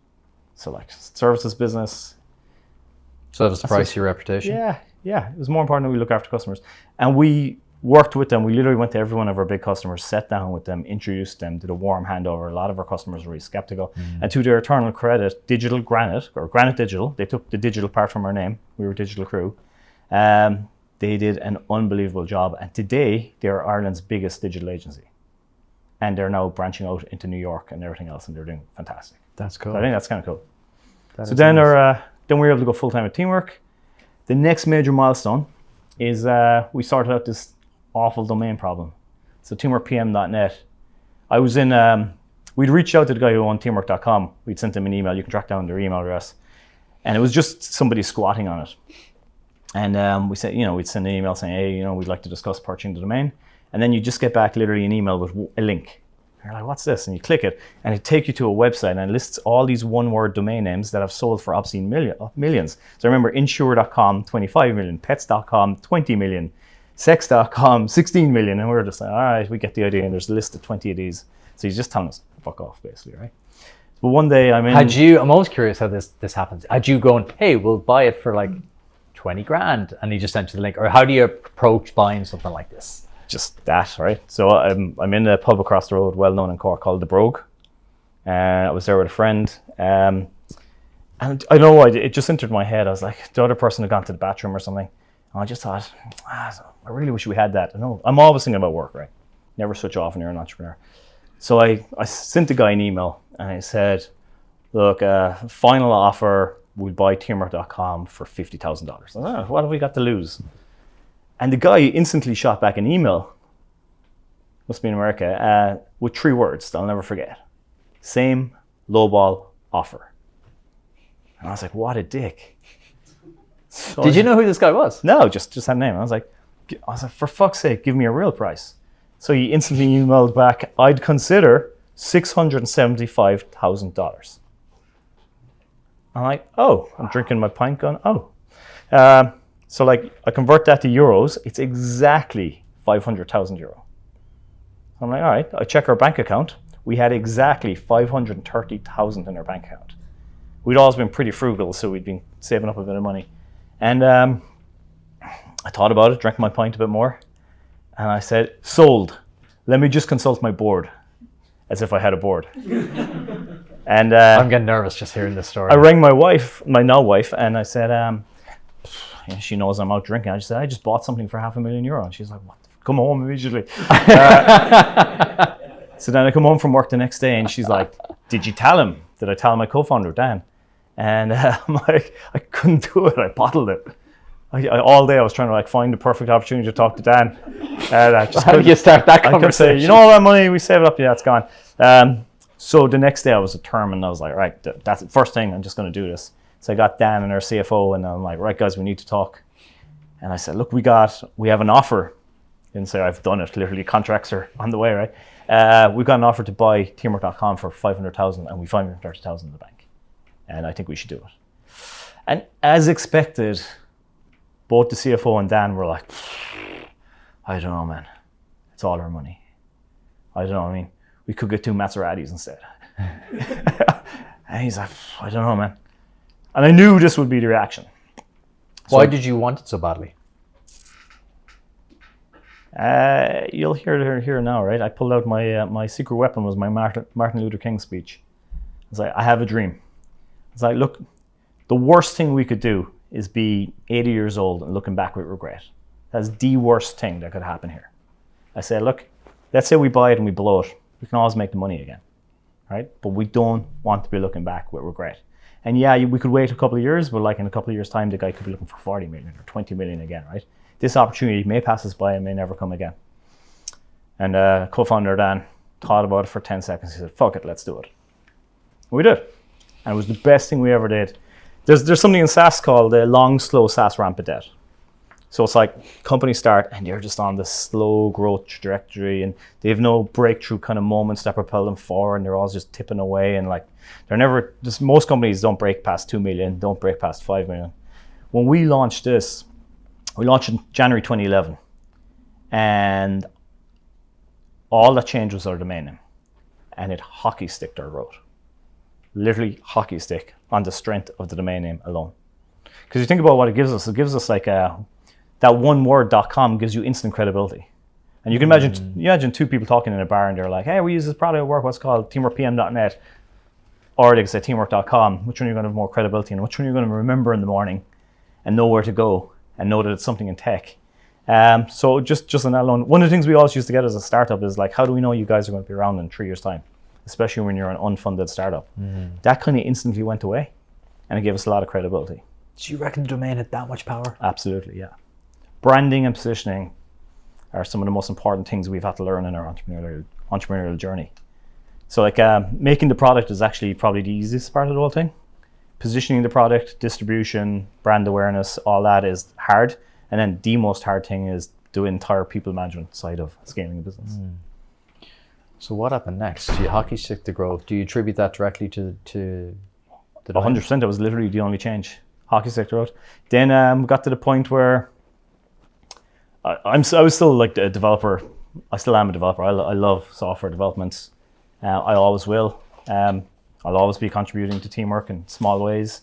So like services business.
Service price, your reputation.
Yeah. It was more important that we look after customers. And we worked with them. We literally went to every one of our big customers, sat down with them, introduced them, did a warm handover. A lot of our customers were really skeptical. And to their eternal credit, Digital Granite, or Granite Digital, they took the digital part from our name. We were Digital Crew. They did an unbelievable job. And today, they're Ireland's biggest digital agency. And they're now branching out into New York and everything else, and they're doing fantastic.
That's cool.
So I think that's kind of cool.
That
Then
nice.
then we were able to go full-time at Teamwork. The next major milestone is we sorted out this awful domain problem. So teamworkpm.net. I was in, we'd reached out to the guy who owned teamwork.com. We'd sent him an email. You can track down their email address. And it was just somebody squatting on it. And we said, we'd send an email saying, hey, we'd like to discuss purchasing the domain. And then you just get back literally an email with a link. And you're like, what's this? And you click it, and it takes you to a website, and it lists all these one-word domain names that have sold for obscene millions. So remember, insure.com, 25 million, pets.com, 20 million, sex.com, 16 million. And we were just like, all right, we get the idea. And there's a list of 20 of these. So he's just telling us, fuck off, basically, right? But one day I'm in...
I'm always curious how this happens. Had you gone, hey, we'll buy it for like 20 grand, and he just sent you the link? Or how do you approach buying something like this?
Just that, right? So I'm in a pub across the road, well known in Cork, called The Brogue. I was there with a friend. And I know it just entered my head. I was like, the other person had gone to the bathroom or something. And I just thought, I really wish we had that. I know, I'm always thinking about work, right? Never switch off when you're an entrepreneur. So I sent the guy an email, and I said, look, final offer, we'll buy teamwork.com for $50,000. What have we got to lose? And the guy instantly shot back an email, must be in America, with 3 words that I'll never forget. Same lowball offer. And I was like, what a dick. So
Did you know who this guy was?
No, just that name. I was like, for fuck's sake, give me a real price. So he instantly emailed back, I'd consider $675,000. I'm like, oh, I'm drinking my pint going, oh. So like I convert that to euros, it's exactly 500,000 euro. I'm like, all right, I check our bank account. We had exactly 530,000 in our bank account. We'd always been pretty frugal, so we'd been saving up a bit of money. And I thought about it, drank my pint a bit more, and I said, sold. Let me just consult my board, as if I had a board. And
I'm getting nervous just hearing this story.
I rang my wife, my now wife, and I said, she knows I'm out drinking. I just said, I just bought something for €500,000. And she's like, what? Come home immediately. So then I come home from work the next day, and she's like, did you tell him? Did I tell my co-founder, Dan? And I'm like, I couldn't do it. I bottled it. All day I was trying to find the perfect opportunity to talk to Dan. I just
How do you start that
I could say,
conversation?
all that money we saved up, yeah, it's gone. So the next day I was determined. I was like, right, that's the first thing. I'm just going to do this. So I got Dan and our CFO, and I'm like, right, guys, we need to talk. And I said, look, we have an offer. Didn't say I've done it. Literally, contracts are on the way, right? We've got an offer to buy teamwork.com for 500,000, and we 530,000 in the bank. And I think we should do it. And as expected, both the CFO and Dan were like, I don't know, man. It's all our money. I don't know. I mean, we could get 2 Maseratis instead. And he's like, I don't know, man. And I knew this would be the reaction.
Why did you want it so badly?
You'll hear it here now, right? I pulled out my secret weapon was my Martin Luther King speech. I was like, I have a dream. I was like, look, the worst thing we could do is be 80 years old and looking back with regret. That's the worst thing that could happen here. I said, look, let's say we buy it and we blow it. We can always make the money again, right? But we don't want to be looking back with regret. And yeah, we could wait a couple of years, but in a couple of years' time, the guy could be looking for 40 million or 20 million again, right? This opportunity may pass us by and may never come again. And co-founder Dan thought about it for 10 seconds. He said, fuck it, let's do it. And we did. And it was the best thing we ever did. There's something in SaaS called the long, slow SaaS ramp of debt. So it's like companies start and they're just on this slow growth trajectory, and they have no breakthrough kind of moments that propel them forward, and they're all just tipping away, and they're never, just most companies don't break past 2 million, don't break past 5 million. When we launched this, we launched in January 2011, and all that changed was our domain name. and it hockey sticked our growth. Literally hockey stick on the strength of the domain name alone. Because you think about what it gives us like that one word .com gives you instant credibility. And you can imagine two people talking in a bar and they're like, hey, we use this product at work, what's it called? teamworkpm.net. Or they can say teamwork.com. Which one are you going to have more credibility in? Which one are you going to remember in the morning and know where to go and know that it's something in tech? So just on that alone, one of the things we always used to get as a startup is like, how do we know you guys are going to be around in 3 years' time? Especially when you're an unfunded startup. That kind of instantly went away and it gave us a lot of credibility.
Do you reckon the domain had that much power?
Absolutely, yeah. Branding and positioning are some of the most important things we've had to learn in our entrepreneurial journey. So like making the product is actually probably the easiest part of the whole thing. Positioning the product, distribution, brand awareness, all that is hard. And then the most hard thing is the entire people management side of scaling a business.
So what happened next? Do you hockey stick the growth? Do you attribute that directly to the
100%, that was literally the only change. Hockey stick the growth. Then we got to the point where I was still like a developer. I still am a developer. I love software development. I always will. I'll always be contributing to teamwork in small ways.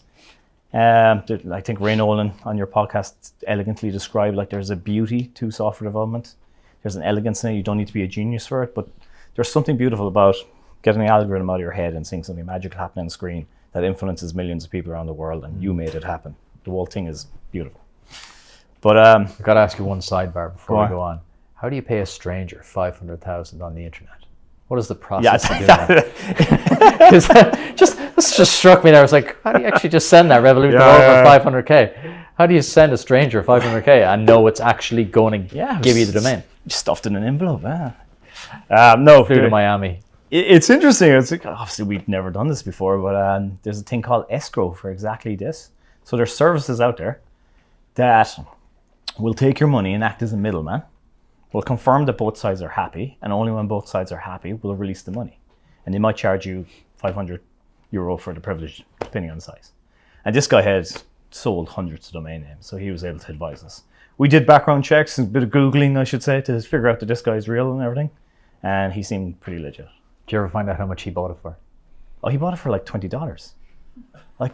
I think Ray Nolan on your podcast elegantly described like there's a beauty to software development. There's an elegance in it. You don't need to be a genius for it, but there's something beautiful about getting the algorithm out of your head and seeing something magical happen on the screen that influences millions of people around the world, and you made it happen. The whole thing is beautiful. But I've
got to ask you one sidebar before we go on. How do you pay a stranger $500,000 on the internet? What is the process of doing that? This just struck me there. I was like, how do you actually just send that Revolut over 500K? How do you send a stranger 500K and know it's actually going to give you the domain?
Stuffed in an envelope.
Flew to Miami.
It's interesting. It's like, obviously we've never done this before, but there's a thing called escrow for exactly this. So there's services out there that will take your money and act as a middleman. Will confirm that both sides are happy, and only when both sides are happy will release the money. And they might charge you €500 for the privilege, depending on the size. And this guy had sold hundreds of domain names, so he was able to advise us. We did background checks and a bit of Googling, I should say, to figure out that this guy's real and everything. And he seemed pretty legit.
Did you ever find out how much he bought it for?
Oh, he bought it for like $20. Like,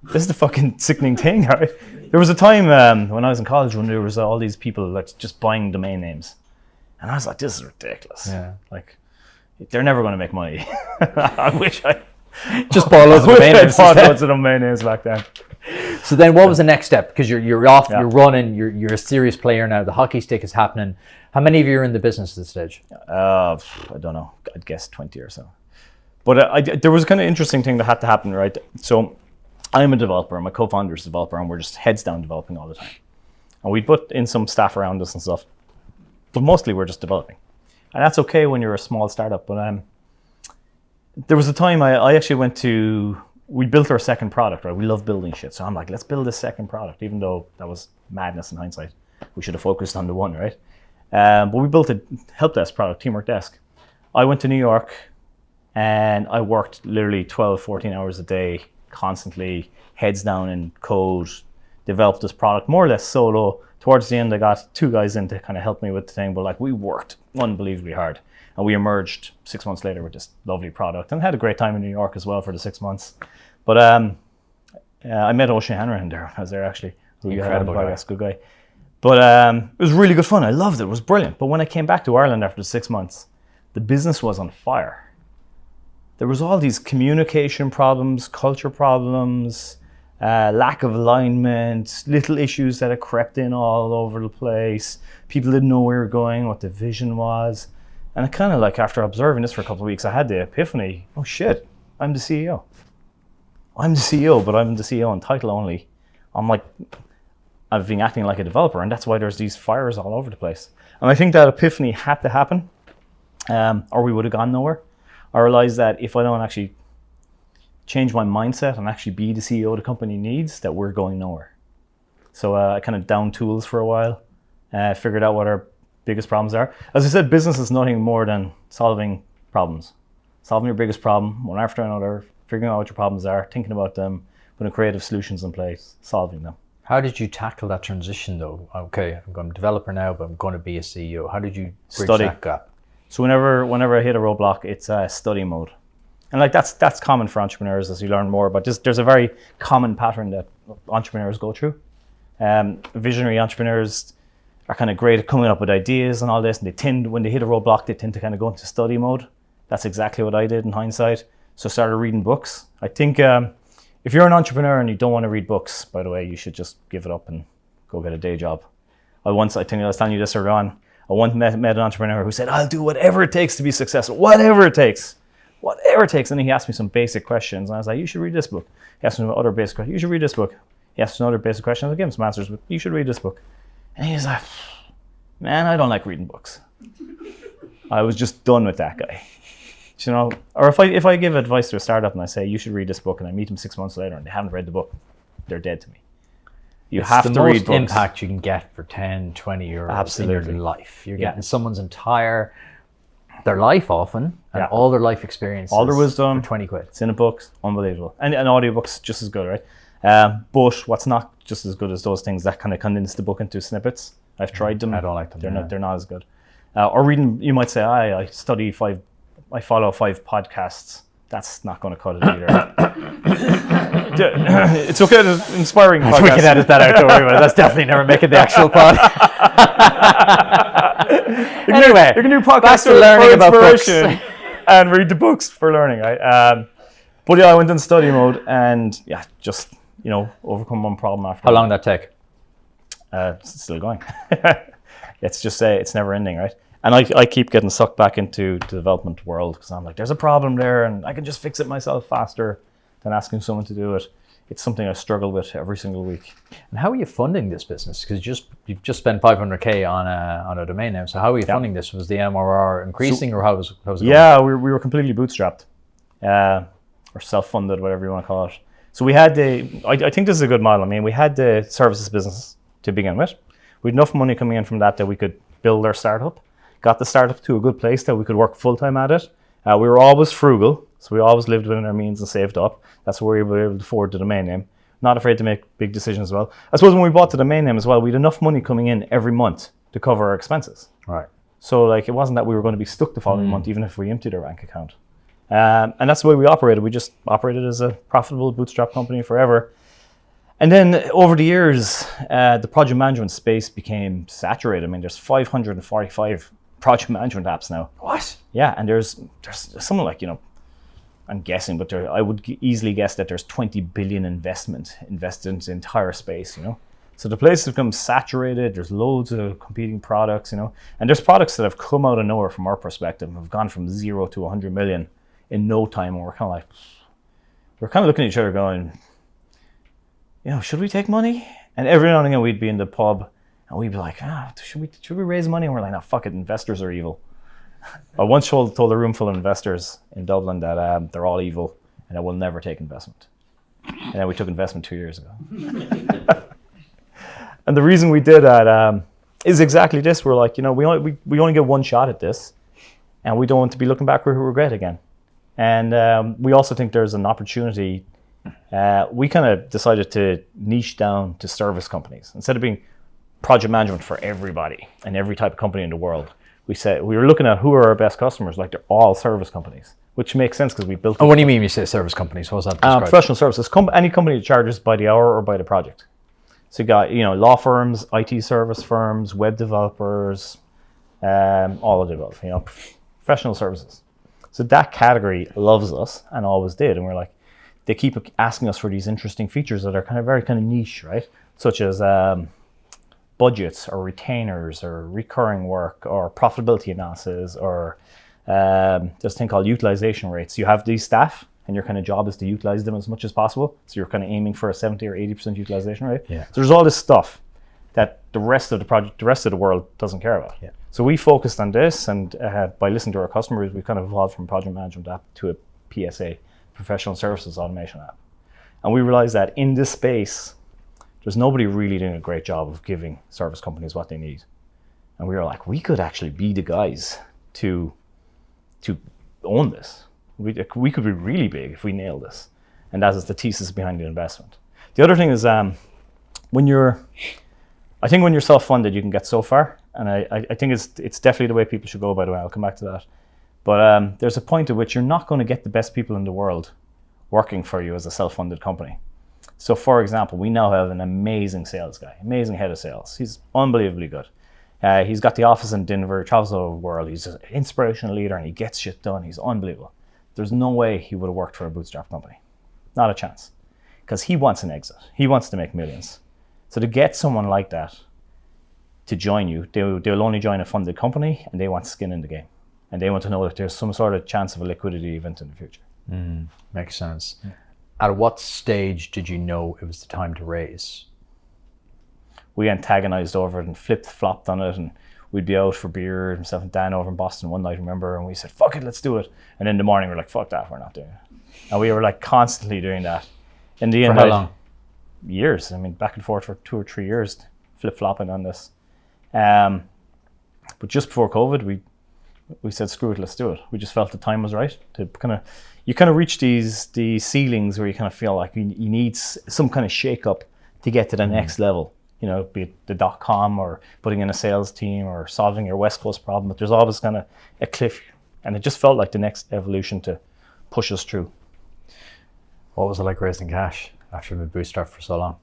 this is the fucking sickening thing, right? There was a time when I was in college when there was all these people like just buying domain names. And I was like, this is ridiculous.
Yeah.
Like, they're never going to make money. I wish I
just bought loads of domain names.
Bought loads of domain names back then.
So then what was the next step? Because you're off, you're running, you're a serious player now. The hockey stick is happening. How many of you are in the business at this stage?
I don't know. I'd guess 20 or so. But there was a kind of interesting thing that had to happen, right? So I'm a developer, my co-founder is a developer, and we're just heads down developing all the time. And we put in some staff around us and stuff, but mostly we're just developing. And that's okay when you're a small startup, but there was a time I actually we built our second product, right? We love building shit. So I'm like, let's build a second product, even though that was madness in hindsight. We should have focused on the one, right? But we built a help desk product, Teamwork Desk. I went to New York and I worked literally 12, 14 hours a day, constantly, heads down in code, developed this product more or less solo. Towards the end, I got 2 guys in to kind of help me with the thing, but like we worked unbelievably hard. And we emerged 6 months later with this lovely product and had a great time in New York as well for the 6 months. But I met Ocean Hanrahan there. I was there actually.
Incredible guy.
Good guy. But it was really good fun. I loved it. It was brilliant. But when I came back to Ireland after the 6 months, the business was on fire. There was all these communication problems, culture problems, lack of alignment, little issues that had crept in all over the place. People didn't know where we were going, what the vision was. And I kind of like, after observing this for a couple of weeks, I had the epiphany, oh shit, I'm the CEO. I'm the CEO, but I'm the CEO in title only. I'm like, I've been acting like a developer, and that's why there's these fires all over the place. And I think that epiphany had to happen, or we would have gone nowhere. I realized that if I don't actually change my mindset and actually be the CEO the company needs, that we're going nowhere. So I kind of downed tools for a while, figured out what our biggest problems are. As I said, business is nothing more than solving problems. Solving your biggest problem, one after another, figuring out what your problems are, thinking about them, putting creative solutions in place, solving them.
How did you tackle that transition though? Okay, I'm a developer now, but I'm going to be a CEO. How did you bridge that gap?
So whenever I hit a roadblock, it's study mode. And like that's common for entrepreneurs as you learn more, but there's a very common pattern that entrepreneurs go through. Visionary entrepreneurs are kind of great at coming up with ideas and all this, and when they hit a roadblock, they tend to kind of go into study mode. That's exactly what I did in hindsight. So I started reading books. I think if you're an entrepreneur and you don't want to read books, by the way, you should just give it up and go get a day job. I think I was telling you this earlier on. I once met an entrepreneur who said, I'll do whatever it takes to be successful, whatever it takes. And then he asked me some basic questions. And I was like, you should read this book. He asked me other basic questions. You should read this book. He asked me another basic question. I gave him some answers, but you should read this book. And he was like, man, I don't like reading books. I was just done with that guy. You know, or if I give advice to a startup and I say, you should read this book, and I meet them 6 months later and they haven't read the book, they're dead to me. You have to read books.
It's the most impact you can get for 10, 20 euros
Absolutely.
in your life. You're getting someone's entire, their life often, and all their life experiences.
All their wisdom.
For 20 quid.
It's in a book. Unbelievable. And audiobooks just as good, right? But what's not just as good as those things that kind of condense the book into snippets. I've tried them.
I don't like them.
They're not as good. Or reading, you might say, I follow 5 podcasts. That's not going to cut it either. It's okay to inspiring podcasts.
We can edit that out, don't worry about it. That's definitely never making the actual pod. Anyway,
you can do podcasts
back to learning about books.
And read the books for learning, right? But yeah, I went in study mode and just, overcome one problem after.
How long did that take?
It's still going. It's just it's never ending, right? And I keep getting sucked back into the development world because I'm like, there's a problem there and I can just fix it myself faster than asking someone to do it. It's something I struggle with every single week.
And how are you funding this business? Because you've just spent 500K on a domain name. So how are you funding this? Was the MRR increasing or how was it going?
Yeah, we were completely bootstrapped or self-funded, whatever you want to call it. So we had I think this is a good model. I mean, we had the services business to begin with. We had enough money coming in from that we could build our startup. Got the startup to a good place that we could work full-time at it. We were always frugal, so we always lived within our means and saved up. That's where we were able to afford the domain name. Not afraid to make big decisions as well. I suppose when we bought the domain name as well, we had enough money coming in every month to cover our expenses.
Right.
So it wasn't that we were going to be stuck the following month, even if we emptied our bank account. And that's the way we operated. We just operated as a profitable bootstrap company forever. And then over the years, the project management space became saturated. I mean, there's 545 project management apps now.
What?
Yeah, and there's something like, I'm guessing, but I would easily guess that there's 20 billion invested into the entire space, So the place has become saturated. There's loads of competing products, and there's products that have come out of nowhere from our perspective and have gone from 0 to 100 million in no time. And we're kind of looking at each other going, should we take money? And every now and again we'd be in the pub and we'd be like, should we raise money? And we're like, no, fuck it, investors are evil. I once told a room full of investors in Dublin that they're all evil and I will never take investment. And then we took investment 2 years ago. And the reason we did that is exactly this. We're like, we only get one shot at this and we don't want to be looking back with regret again. And we also think there's an opportunity. We kind of decided to niche down to service companies. Instead of being project management for everybody and every type of company in the world, we said we were looking at who are our best customers. Like they're all service companies, which makes sense because we built.
And what do you mean when you say service companies? What was that described?
Professional services. Any company that charges by the hour or by the project. So you got law firms, IT service firms, web developers, all of the above. Professional services. So that category loves us and always did, and we're like, they keep asking us for these interesting features that are very niche, right? Such as budgets or retainers or recurring work or profitability analysis or there's a thing called utilization rates. You have these staff and your kind of job is to utilize them as much as possible. So you're kind of aiming for a 70 or 80% utilization rate.
Yeah.
So there's all this stuff that the rest of the world doesn't care about.
Yeah.
So we focused on this, and by listening to our customers, we kind of evolved from project management app to a PSA, professional services automation app. And we realized that in this space, there's nobody really doing a great job of giving service companies what they need. And we were like, we could actually be the guys to own this. We could be really big if we nail this. And that is the thesis behind the investment. The other thing is when you're self-funded, you can get so far. And I think it's definitely the way people should go, by the way. I'll come back to that. But there's a point at which you're not going to get the best people in the world working for you as a self-funded company. So for example, we now have an amazing sales guy, amazing head of sales. He's unbelievably good. He's got the office in Denver, travels all over the world. He's an inspirational leader and he gets shit done. He's unbelievable. There's no way he would have worked for a bootstrap company. Not a chance. Because he wants an exit. He wants to make millions. So to get someone like that to join you, they'll only join a funded company and they want skin in the game. And they want to know that there's some sort of chance of a liquidity event in the future.
Makes sense. Yeah. At what stage did you know it was the time to raise?
We antagonized over it and flipped-flopped on it, and we'd be out for beer, myself and Dan over in Boston one night, remember, and we said, fuck it, let's do it. And in the morning, we're like, fuck that, we're not doing it. And we were like constantly doing that. In the end,
for how long?
Years. I mean, back and forth for 2 or 3 years, flip-flopping on this. But just before COVID, we said, screw it, let's do it. We just felt the time was right to you kind of reach these ceilings where you kind of feel like you need some kind of shake-up to get to the next level. You know, be it the .com or putting in a sales team or solving your West Coast problem, but there's always kind of a cliff. And it just felt like the next evolution to push us through.
What was it like raising cash after the bootstrap for so long?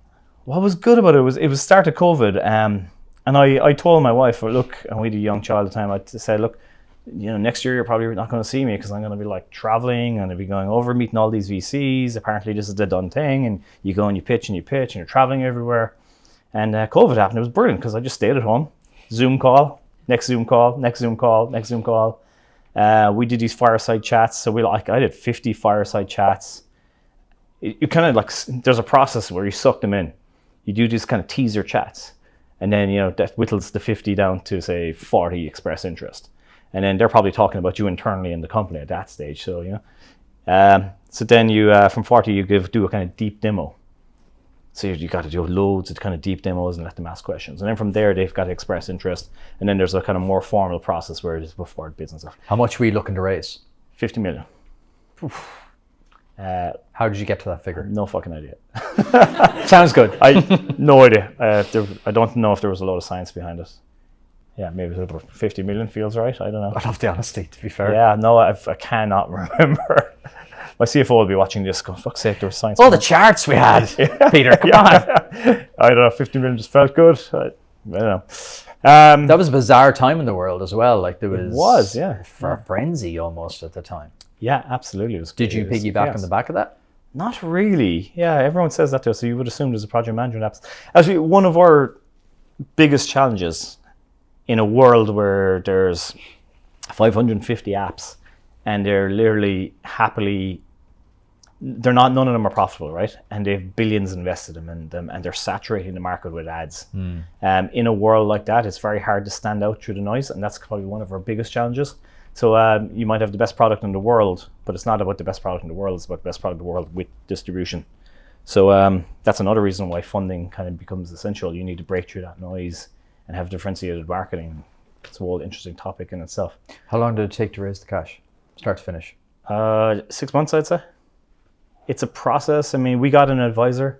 What was good about it was start of COVID. And I told my wife, well, look, and we had a young child at the time, I said, look, you know, next year you're probably not going to see me because I'm going to be like traveling and I'll be going over, meeting all these VCs. Apparently this is the done thing. And you go and you pitch and you're traveling everywhere. And COVID happened. It was brilliant because I just stayed at home. Zoom call, next Zoom call, next Zoom call, next Zoom call. We did these fireside chats. So I did 50 fireside chats. You kind of like, there's a process where you suck them in. You do these kind of teaser chats. And then, you know, that whittles the 50 down to say 40 express interest. And then they're probably talking about you internally in the company at that stage. So, you know, so then you, from 40, you do a kind of deep demo. So you got to do loads of kind of deep demos and let them ask questions. And then from there, they've got to express interest. And then there's a kind of more formal process where it is before business.
How much were you looking to raise?
50 million.
How did you get to that figure?
No fucking idea.
Sounds good.
No idea. I don't know if there was a lot of science behind it. Yeah, maybe about 50 million feels right. I don't know.
I love the honesty, to be fair.
Yeah, no, I cannot remember. My CFO will be watching this going, fuck's sake, there was science.
All the charts we had, Peter, come on.
I don't know, 50 million just felt good. I don't know.
That was a bizarre time in the world as well. Like there was
yeah.
For a frenzy almost at the time.
Yeah, absolutely. It was
Did you piggyback on the back of that?
Not really. Yeah, everyone says that to us, so you would assume there's a project management apps. Actually, one of our biggest challenges in a world where there's 550 apps and they're literally none of them are profitable, right? And they have billions invested in them and they're saturating the market with ads. In a world like that, it's very hard to stand out through the noise, and that's probably one of our biggest challenges. So you might have the best product in the world, but it's not about the best product in the world, it's about the best product in the world with distribution. So that's another reason why funding kind of becomes essential. You need to break through that noise and have differentiated marketing. It's a whole interesting topic in itself.
How long did it take to raise the cash, start to finish?
6 months, I'd say. It's a process. I mean, we got an advisor.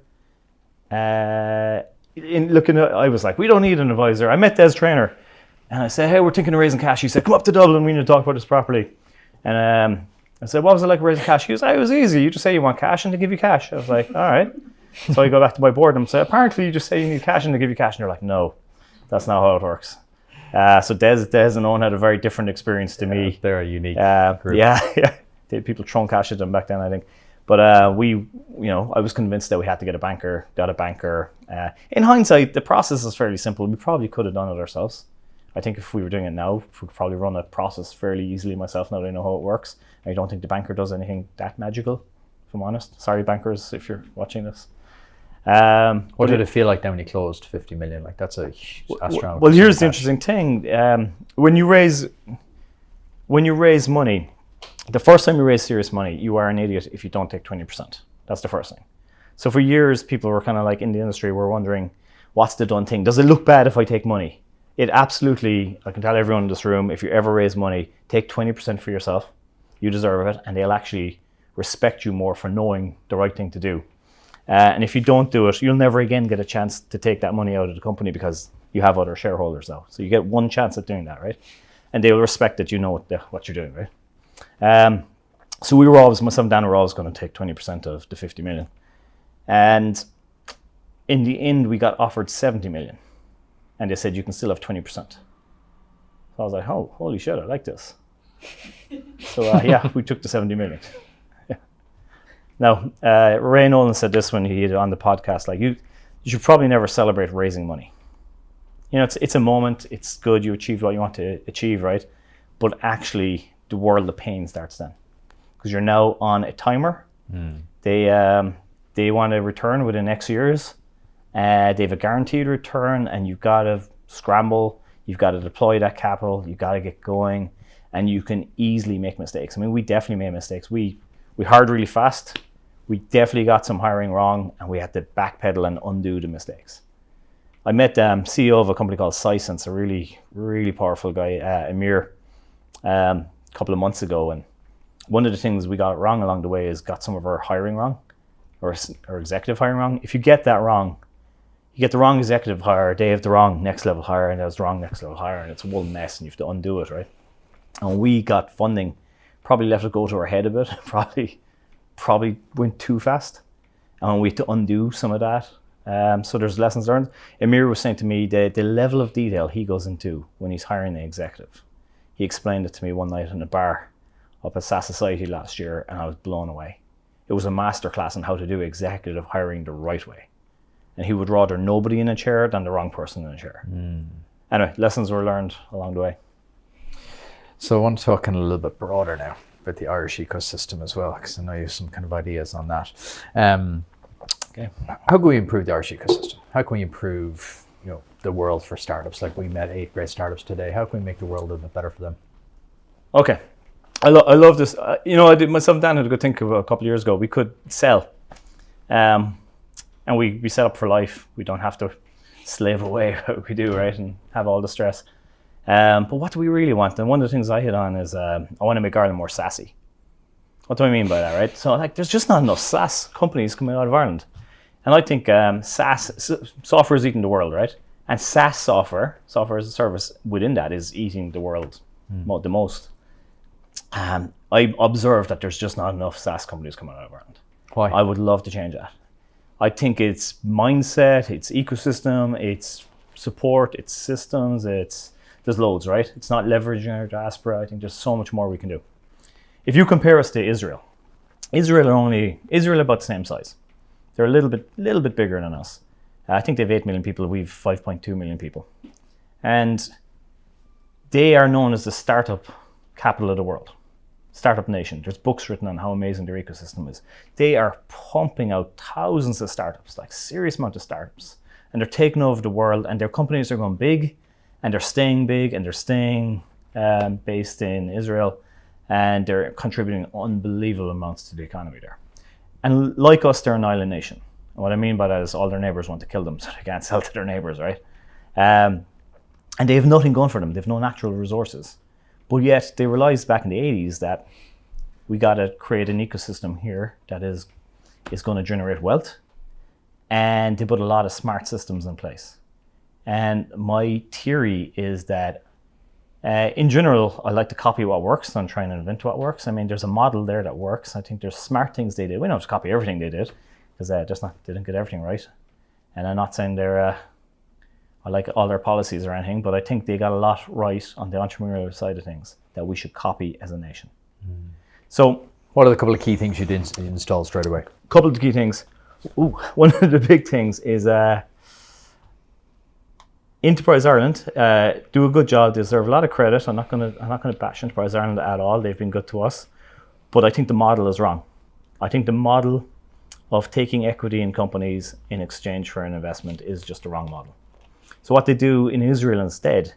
I was like, we don't need an advisor. I met Des Traynor and I said, hey, we're thinking of raising cash. He said, come up to Dublin, we need to talk about this properly. And I said, what was it like raising cash? He was like, it was easy. You just say you want cash and they give you cash. I was like, all right. So I go back to my board and say, apparently you just say you need cash and they give you cash. And they're like, no, that's not how it works. So Des and Owen had a very different experience to me.
They're a unique group.
Yeah. They had people throwing cash at them back then, I think. But I was convinced that we had to get a banker, got a banker. In hindsight, the process is fairly simple. We probably could have done it ourselves. I think if we were doing it now, we could probably run a process fairly easily myself now that I know how it works. I don't think the banker does anything that magical, if I'm honest. Sorry, bankers, if you're watching this.
What did it feel like then when you closed 50 million? Like that's a astronomical.
Well, here's the interesting thing. When you raise money, the first time you raise serious money, you are an idiot if you don't take 20%. That's the first thing. So for years, people were kind of like in the industry were wondering, what's the done thing? Does it look bad if I take money? It absolutely, I can tell everyone in this room, if you ever raise money, take 20% for yourself. You deserve it, and they'll actually respect you more for knowing the right thing to do. And if you don't do it, you'll never again get a chance to take that money out of the company because You have other shareholders though. So you get one chance at doing that, right? And they will respect that you know what you're doing, right? So we were always, myself and Dan were always going to take 20% of the 50 million. And in the end, we got offered 70 million. And they said, you can still have 20%. So I was like, oh, holy shit, I like this. So yeah, we took the 70 million. Yeah. Now, Ray Nolan said this when he did on the podcast, like you should probably never celebrate raising money. You know, it's a moment, it's good, you achieved what you want to achieve, right? But actually, the world of pain starts then. Because you're now on a timer. They want a return within X years. They have a guaranteed return, and you've got to scramble. You've got to deploy that capital. You've got to get going, and you can easily make mistakes. I mean, we definitely made mistakes. We hired really fast. We definitely got some hiring wrong, and we had to backpedal and undo the mistakes. I met CEO of a company called SAAS, a really, really powerful guy, Amir, a couple of months ago, and one of the things we got wrong along the way is got some of our hiring wrong, or executive hiring wrong. If you get that wrong, you get the wrong executive hire, they have the wrong next level hire, and there's the wrong next level hire, and it's one mess, and you have to undo it, right? And we got funding, probably let it go to our head a bit, probably went too fast, and we had to undo some of that. So there's lessons learned. Amir was saying to me the level of detail he goes into when he's hiring the executive. He explained it to me one night in a bar up at SAAS Society last year, and I was blown away. It was a masterclass on how to do executive hiring the right way. And he would rather nobody in a chair than the wrong person in a chair. Anyway, lessons were learned along the way.
So I want to talk a little bit broader now about the Irish ecosystem as well, because I know you have some kind of ideas on that.
Okay.
How can we improve the Irish ecosystem? How can we improve, the world for startups? Like we met 8 great startups today. How can we make the world a bit better for them?
Okay. I love this. I did myself and Dan had a good think of a couple of years ago. We could sell, and we set up for life. We don't have to slave away what we do, right, and have all the stress. But what do we really want? And one of the things I hit on is I want to make Ireland more SAASy. What do I mean by that, right? So there's just not enough SaaS companies coming out of Ireland. And I think SaaS, software is eating the world, right? And SaaS software as a service within that is eating the world the most. I observed that there's just not enough SaaS companies coming out of Ireland.
Why?
I would love to change that. I think it's mindset, it's ecosystem, it's support, it's systems, there's loads, right? It's not leveraging our diaspora. I think there's so much more we can do. If you compare us to Israel are about the same size. They're a little bit bigger than us. I think they have 8 million people. We've 5.2 million people. And they are known as the startup capital of the world. Startup nation. There's books written on how amazing their ecosystem is. They are pumping out thousands of startups, like serious amount of startups. And they're taking over the world, and their companies are going big, and they're staying big, and they're staying based in Israel, and they're contributing unbelievable amounts to the economy there. And like us, they're an island nation. And what I mean by that is all their neighbors want to kill them, so they can't sell to their neighbors, right? And they have nothing going for them. They have no natural resources. But yet they realized back in the 80s that we got to create an ecosystem here that is going to generate wealth. And they put a lot of smart systems in place. And my theory is that in general, I like to copy what works and try and invent what works. I mean, there's a model there that works. I think there's smart things they did. We don't have to copy everything they did because they didn't get everything right. And I'm not saying I like all their policies or anything, but I think they got a lot right on the entrepreneurial side of things that we should copy as a nation. So,
what are the couple of key things you did install straight away?
A couple of the key things. One of the big things is Enterprise Ireland do a good job. They deserve a lot of credit. I'm not going to bash Enterprise Ireland at all. They've been good to us, but I think the model is wrong. I think the model of taking equity in companies in exchange for an investment is just the wrong model. So what they do in Israel instead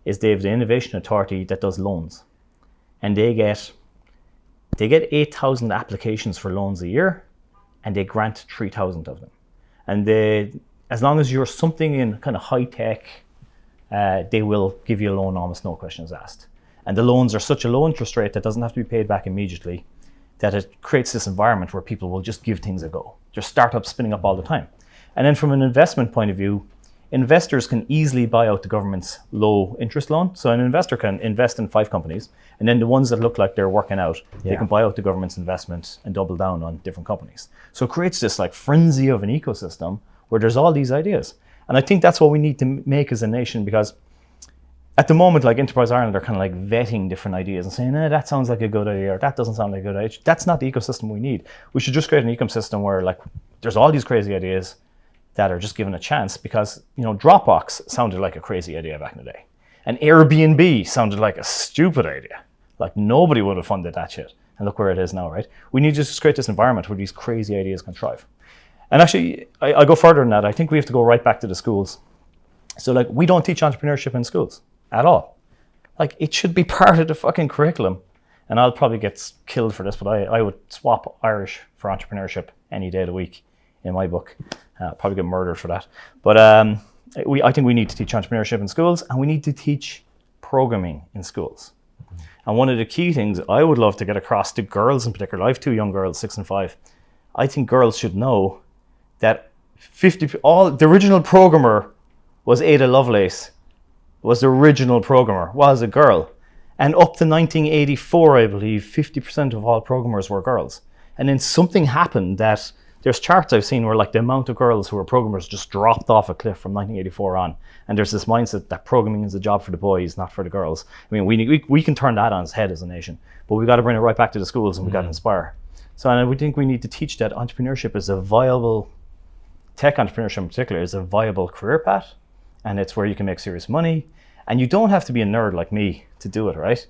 is they have the Innovation Authority that does loans, and they get 8,000 applications for loans a year, and they grant 3,000 of them. And as long as you're something in kind of high tech, they will give you a loan, almost no questions asked. And the loans are such a low interest rate that doesn't have to be paid back immediately, that it creates this environment where people will just give things a go. There's startups spinning up all the time. And then from an investment point of view, investors can easily buy out the government's low interest loan. So an investor can invest in 5 companies, and then the ones that look like they're working out, they can buy out the government's investment and double down on different companies. So it creates this like frenzy of an ecosystem where there's all these ideas. And I think that's what we need to make as a nation, because at the moment, like Enterprise Ireland are kind of like vetting different ideas and saying, that sounds like a good idea, or that doesn't sound like a good idea. That's not the ecosystem we need. We should just create an ecosystem where like there's all these crazy ideas that are just given a chance, because, you know, Dropbox sounded like a crazy idea back in the day. And Airbnb sounded like a stupid idea. Like nobody would have funded that shit. And look where it is now, right? We need to just create this environment where these crazy ideas can thrive. And actually, I'll go further than that. I think we have to go right back to the schools. So like, we don't teach entrepreneurship in schools at all. Like, it should be part of the fucking curriculum. And I'll probably get killed for this, but I would swap Irish for entrepreneurship any day of the week in my book. Probably get murdered for that. But I think we need to teach entrepreneurship in schools, and we need to teach programming in schools. And one of the key things I would love to get across to girls in particular, I have 2 young girls, 6 and 5. I think girls should know that the original programmer was Ada Lovelace, was the original programmer, was a girl. And up to 1984, I believe, 50% of all programmers were girls. And then something happened that, there's charts I've seen where like the amount of girls who were programmers just dropped off a cliff from 1984 on. And there's this mindset that programming is a job for the boys, not for the girls. I mean, we can turn that on its head as a nation, but we've got to bring it right back to the schools, and we've got to inspire. So and we think we need to teach that entrepreneurship is a viable, tech entrepreneurship in particular, is a viable career path. And it's where you can make serious money. And you don't have to be a nerd like me to do it, right?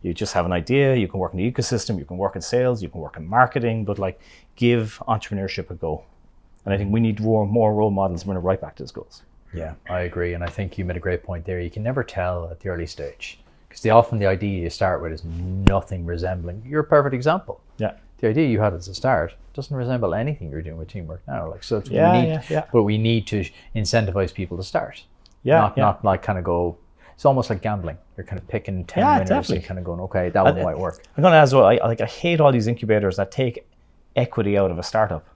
You just have an idea, you can work in the ecosystem, you can work in sales, you can work in marketing, but like, give entrepreneurship a go. And I think we need more role models bring it right back to the schools.
Yeah, I agree. And I think you made a great point there. You can never tell at the early stage, because often the idea you start with is nothing resembling. You're a perfect example.
Yeah.
The idea you had at the start doesn't resemble anything you're doing with teamwork now. Like, so it's but we need to incentivize people to start. Not like kind of go, it's almost like gambling. You're kind of picking 10 winners definitely. And kind of going, okay, that one might work.
I'm going to ask well, I hate all these incubators that take equity out of a startup.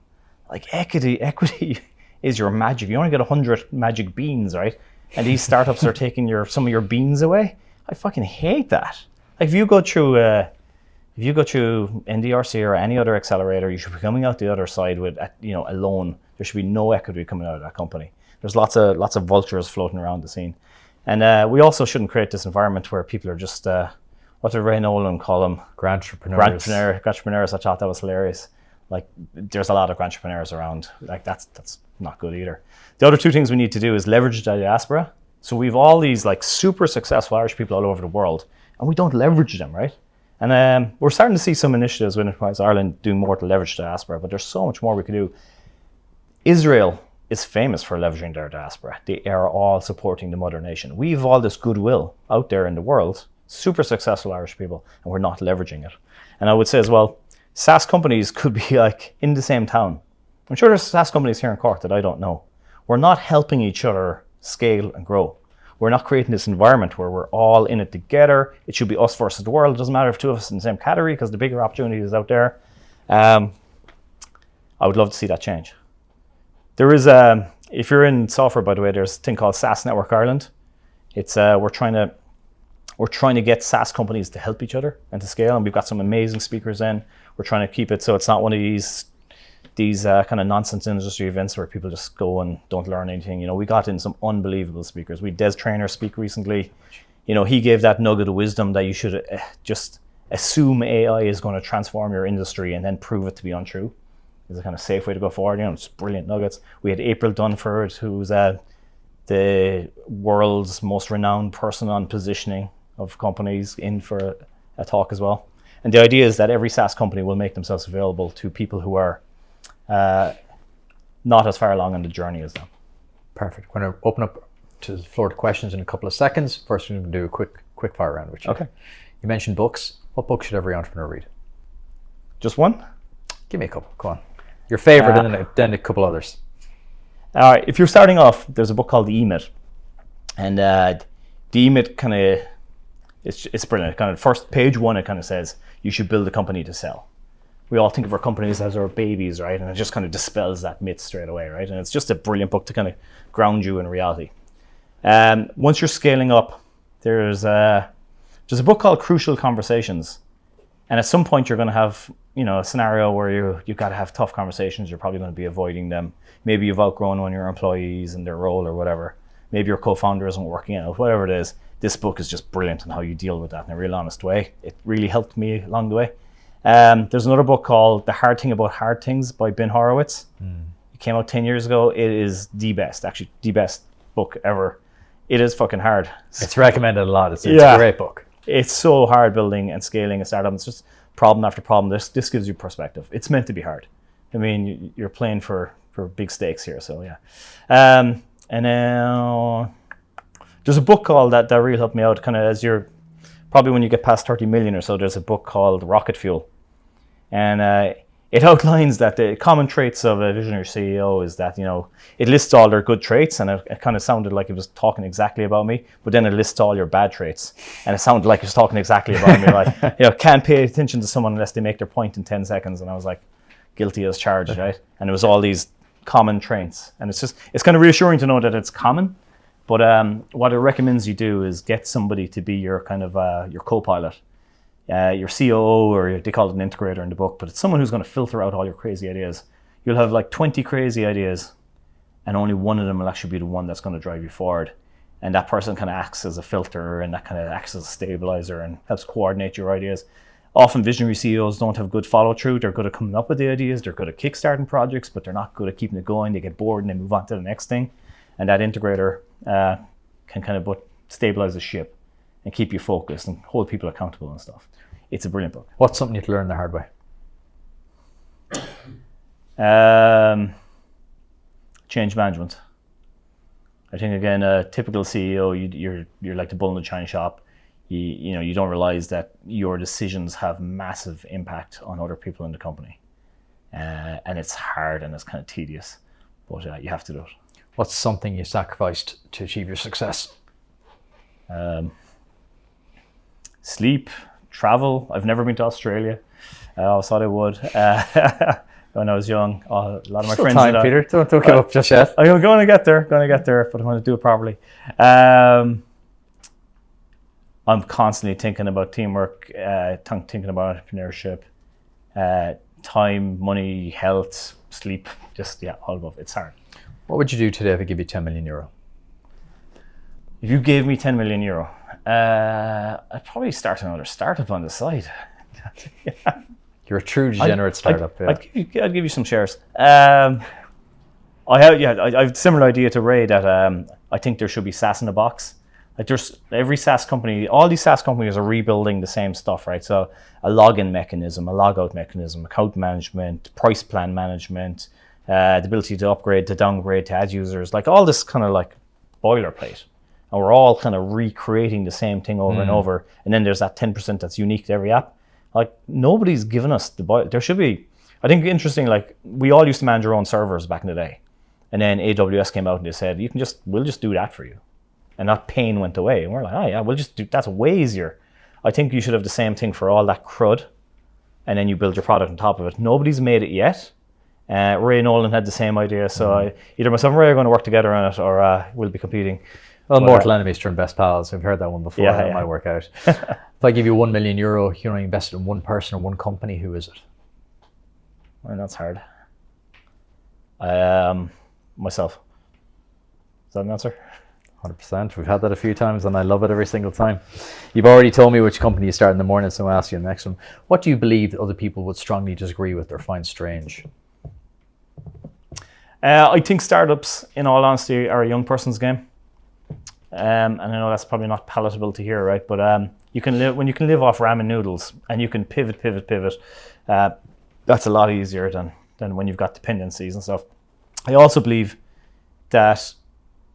Like equity is your magic. You only get 100 magic beans, right? And these startups are taking some of your beans away. I fucking hate that. Like if you go through NDRC or any other accelerator, you should be coming out the other side with a loan. There should be no equity coming out of that company. There's lots of vultures floating around the scene. And we also shouldn't create this environment where people are just, what did Ray Nolan call them? Grantpreneurs. I thought that was hilarious. Like, there's a lot of grantpreneurs around. Like, that's not good either. The other 2 things we need to do is leverage the diaspora. So we've all these like super successful Irish people all over the world, and we don't leverage them, right? And we're starting to see some initiatives with Enterprise Ireland doing more to leverage the diaspora, but there's so much more we could do. Israel is famous for leveraging their diaspora. They are all supporting the mother nation. We have all this goodwill out there in the world, super successful Irish people, and we're not leveraging it. And I would say as well, SaaS companies could be like in the same town. I'm sure there's SaaS companies here in Cork that I don't know. We're not helping each other scale and grow. We're not creating this environment where we're all in it together. It should be us versus the world. It doesn't matter if 2 of us in the same category, because the bigger opportunity is out there. I would love to see that change. There is if you're in software, by the way, there's a thing called SaaS Network Ireland. It's we're trying to get SaaS companies to help each other and to scale, and we've got some amazing speakers in. We're trying to keep it so it's not one of these kind of nonsense industry events where people just go and don't learn anything. We got in some unbelievable speakers. We had Des Traynor speak recently. He gave that nugget of wisdom that you should just assume AI is going to transform your industry and then prove it to be untrue. Is a kind of safe way to go forward. It's brilliant nuggets. We had April Dunford, who's the world's most renowned person on positioning of companies, in for a talk as well. And the idea is that every SaaS company will make themselves available to people who are not as far along on the journey as them.
Perfect. I'm going to open up to the floor to questions in a couple of seconds. First, we're going to do a quick fire round with you.
Okay.
You mentioned books. What book should every entrepreneur read?
Just one?
Give me a couple. Go on. Your favorite, and then a couple others.
All right. If you're starting off, there's a book called The EMIT. And the EMIT kind of, it's brilliant. Kind of first page 1, it kind of says, you should build a company to sell. we all think of our companies as our babies, right? And it just kind of dispels that myth straight away, right? And it's just a brilliant book to kind of ground you in reality. Once you're scaling up, there's a book called Crucial Conversations. And at some point you're going to have, a scenario where you've got to have tough conversations. You're probably going to be avoiding them. Maybe you've outgrown one of your employees and their role or whatever. Maybe your co-founder isn't working out, whatever it is. This book is just brilliant on how you deal with that in a real honest way. It really helped me along the way. There's another book called The Hard Thing About Hard Things by Ben Horowitz. It came out 10 years ago. It is the best book ever. It is fucking hard.
It's recommended a lot. It's a great book.
It's so hard building and scaling a startup. It's just problem after problem. This gives you perspective. It's meant to be hard. I mean, you're playing for big stakes here, so yeah. And now there's a book called that really helped me out, kind of as you're, probably when you get past 30 million or so, there's a book called Rocket Fuel. And it outlines that the common traits of a visionary CEO is that, it lists all their good traits, and it kind of sounded like it was talking exactly about me, but then it lists all your bad traits, and it sounded like it was talking exactly about me, like, can't pay attention to someone unless they make their point in 10 seconds. And I was like, guilty as charged, right? And it was all these common traits. And it's kind of reassuring to know that it's common, but what it recommends you do is get somebody to be your kind of, your co-pilot. Your COO, or they call it an integrator in the book, but it's someone who's going to filter out all your crazy ideas. You'll have like 20 crazy ideas, and only one of them will actually be the one that's going to drive you forward. And that person kind of acts as a filter, and that kind of acts as a stabilizer and helps coordinate your ideas. Often visionary CEOs don't have good follow through. They're good at coming up with the ideas. They're good at kickstarting projects, but they're not good at keeping it going. They get bored and they move on to the next thing. And that integrator can kind of stabilize the ship and keep you focused and hold people accountable and stuff. It's a brilliant book.
What's something you have to learn the hard way?
Change management. I think, again, a typical CEO, you're like the bull in the china shop. You don't realize that your decisions have massive impact on other people in the company. And it's hard and it's kind of tedious, but you have to do it.
What's something you sacrificed to achieve your success?
Sleep, travel. I've never been to Australia. I always thought I would. When I was young, a lot of my friends.
Time, Peter. Don't give up just yet.
I'm going to get there. But I want to do it properly. I'm constantly thinking about teamwork, thinking about entrepreneurship, time, money, health, sleep. All above. It's hard.
What would you do today if I give you 10 million euro?
If you gave me 10 million euro, I'd probably start another startup on the side.
You're a true degenerate startup.
I'd give you some shares. I have a similar idea to Ray that I think there should be SaaS in a box. Like there's every SaaS company, all these SaaS companies are rebuilding the same stuff, right? So a login mechanism, a logout mechanism, account management, price plan management, the ability to upgrade, to downgrade, to add users, like all this kind of like boilerplate. And we're all kind of recreating the same thing over and over. And then there's that 10% that's unique to every app. Like nobody's given us there should be, I think interesting, like we all used to manage our own servers back in the day. And then AWS came out and they said, we'll just do that for you. And that pain went away. And we're like, oh yeah, that's way easier. I think you should have the same thing for all that crud. And then you build your product on top of it. Nobody's made it yet. Ray Nolan had the same idea. So either myself and Ray are going to work together on it, or we'll be competing.
Well, mortal enemies turn best pals. We've heard that one before. That might work out. If I give you 1 million euro, you only invested in one person or one company, who is it?
Well, that's hard. Myself. Is that an answer?
100%. We've had that a few times and I love it every single time. You've already told me which company you start in the morning, so I'll ask you the next one. What do you believe that other people would strongly disagree with or find strange?
I think startups, in all honesty, are a young person's game. And I know that's probably not palatable to hear, right? But when you can live off ramen noodles and you can pivot, that's a lot easier than when you've got dependencies and stuff. I also believe that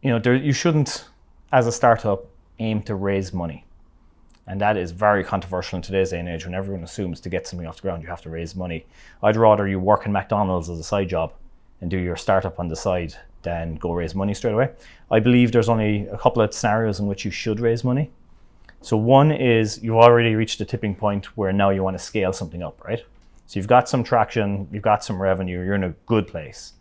you shouldn't, as a startup, aim to raise money, and that is very controversial in today's day and age when everyone assumes to get something off the ground you have to raise money. I'd rather you work in McDonald's as a side job and do your startup on the side than go raise money straight away. I believe there's only a couple of scenarios in which you should raise money. So one is you've already reached a tipping point where now you want to scale something up, right? So you've got some traction, you've got some revenue, you're in a good place.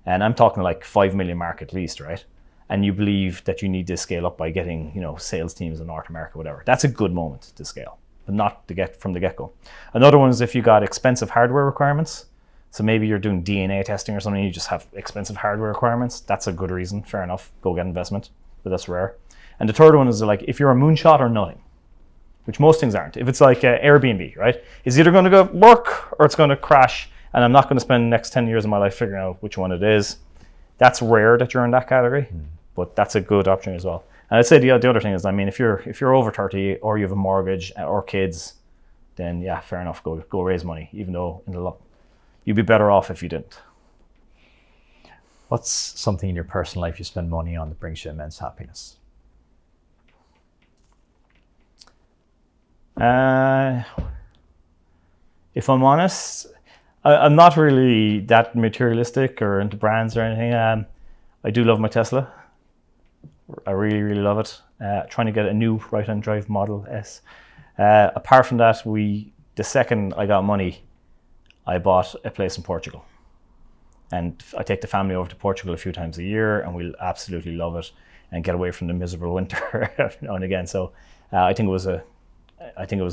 And I'm talking like 5 million mark at least, right? And you believe that you need to scale up by getting, sales teams in North America, whatever. That's a good moment to scale, but not to get from the get-go. Another one is if you got expensive hardware requirements. So maybe you're doing DNA testing or something, you just have expensive hardware requirements. That's a good reason, fair enough, go get investment, but that's rare. And the third one is like, if you're a moonshot or nothing, which most things aren't. If it's like Airbnb, right? It's either going to go work or it's going to crash, and I'm not going to spend the next 10 years of my life figuring out which one it is. That's rare that you're in that category, but that's a good option as well. And I'd say the other thing is, I mean, if you're over 30 or you have a mortgage or kids, then yeah, fair enough, go raise money, even though you'd be better off if you didn't.
What's something in your personal life you spend money on that brings you immense happiness?
If I'm honest, I'm not really that materialistic or into brands or anything. I do love my Tesla. I really, really love it. Trying to get a new right-hand drive Model S. Apart from that, the second I got money, I bought a place in Portugal. And I take the family over to Portugal a few times a year, and we'll absolutely love it and get away from the miserable winter every now and again. So I think it was a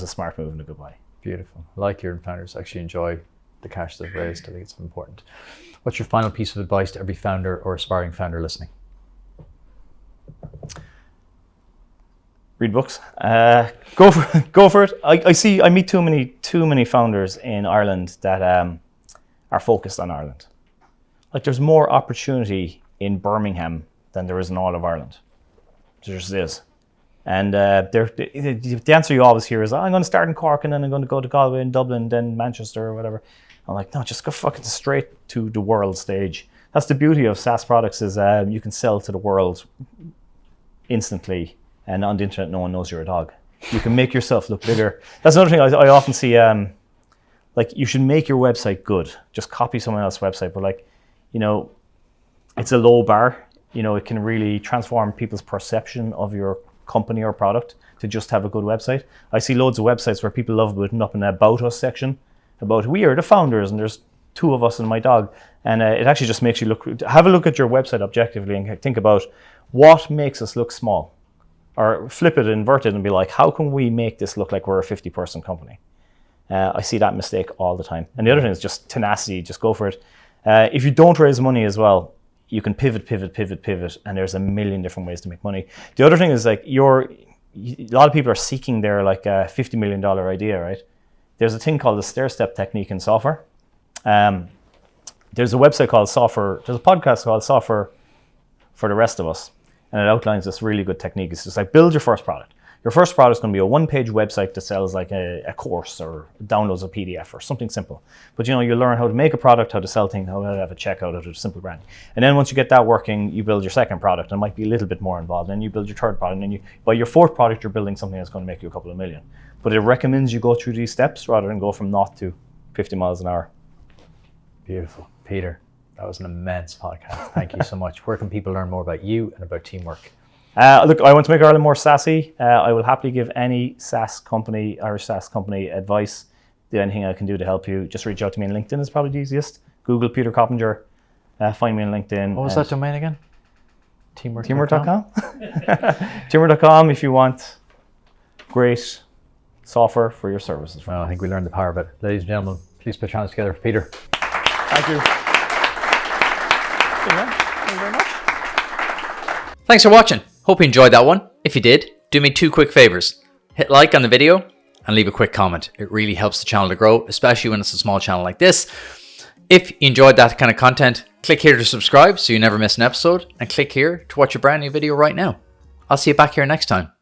smart move and a good buy.
Beautiful. I like your founders actually enjoy the cash they've raised. I think it's important. What's your final piece of advice to every founder or aspiring founder listening?
Read books. Go for it. I meet too many founders in Ireland that are focused on Ireland. Like, there's more opportunity in Birmingham than there is in all of Ireland. There just is. And the answer you always hear is, I'm going to start in Cork and then I'm going to go to Galway and Dublin, then Manchester or whatever. I'm like, no, just go fucking straight to the world stage. That's the beauty of SaaS products, is you can sell to the world instantly, and on the internet no one knows you're a dog. You can make yourself look bigger. That's another thing I often see, like, you should make your website good. Just copy someone else's website, but it's a low bar. It can really transform people's perception of your company or product to just have a good website. I see loads of websites where people love putting up an About Us section, about we are the founders and there's 2 of us and my dog. And it actually just makes you have a look at your website objectively and think about what makes us look small. Or flip it, invert it, and be like, how can we make this look like we're a 50-person company? I see that mistake all the time. And the other thing is just tenacity, just go for it. If you don't raise money as well, you can pivot, and there's a million different ways to make money. The other thing is, like, a lot of people are seeking their $50 million idea, right? There's a thing called the stair-step technique in software. There's a website called Software, there's a podcast called Software for the Rest of Us, and it outlines this really good technique. It's just like, build your first product. Your first product is going to be a one-page website that sells like a course or downloads a PDF or something simple. But you learn how to make a product, how to sell things, how to have a checkout, how to do simple branding. And then once you get that working, you build your second product, and it might be a little bit more involved. Then you build your third product, and then by your fourth product, you're building something that's going to make you a couple of million. But it recommends you go through these steps rather than go from 0 to 50 miles an hour.
Beautiful. Peter, that was an immense podcast. Thank you so much. Where can people learn more about you and about Teamwork?
Look, I want to make Ireland more SaaSy. I will happily give any SaaS company, Irish SaaS company, advice. Do anything I can do to help you. Just reach out to me on LinkedIn is probably the easiest. Google Peter Coppinger. Find me on LinkedIn.
What was that domain again?
Teamwork.com. Teamwork.com if you want great software for your services.
Well, I think we learned the power of it. Ladies and gentlemen, please put your hands together for Peter.
Thank you. Thank you very much.
Thanks for watching. Hope you enjoyed that one. If you did, do me 2 quick favors. Hit like on the video and leave a quick comment. It really helps the channel to grow, especially when it's a small channel like this. If you enjoyed that kind of content, click here to subscribe so you never miss an episode, and click here to watch a brand new video right now. I'll see you back here next time.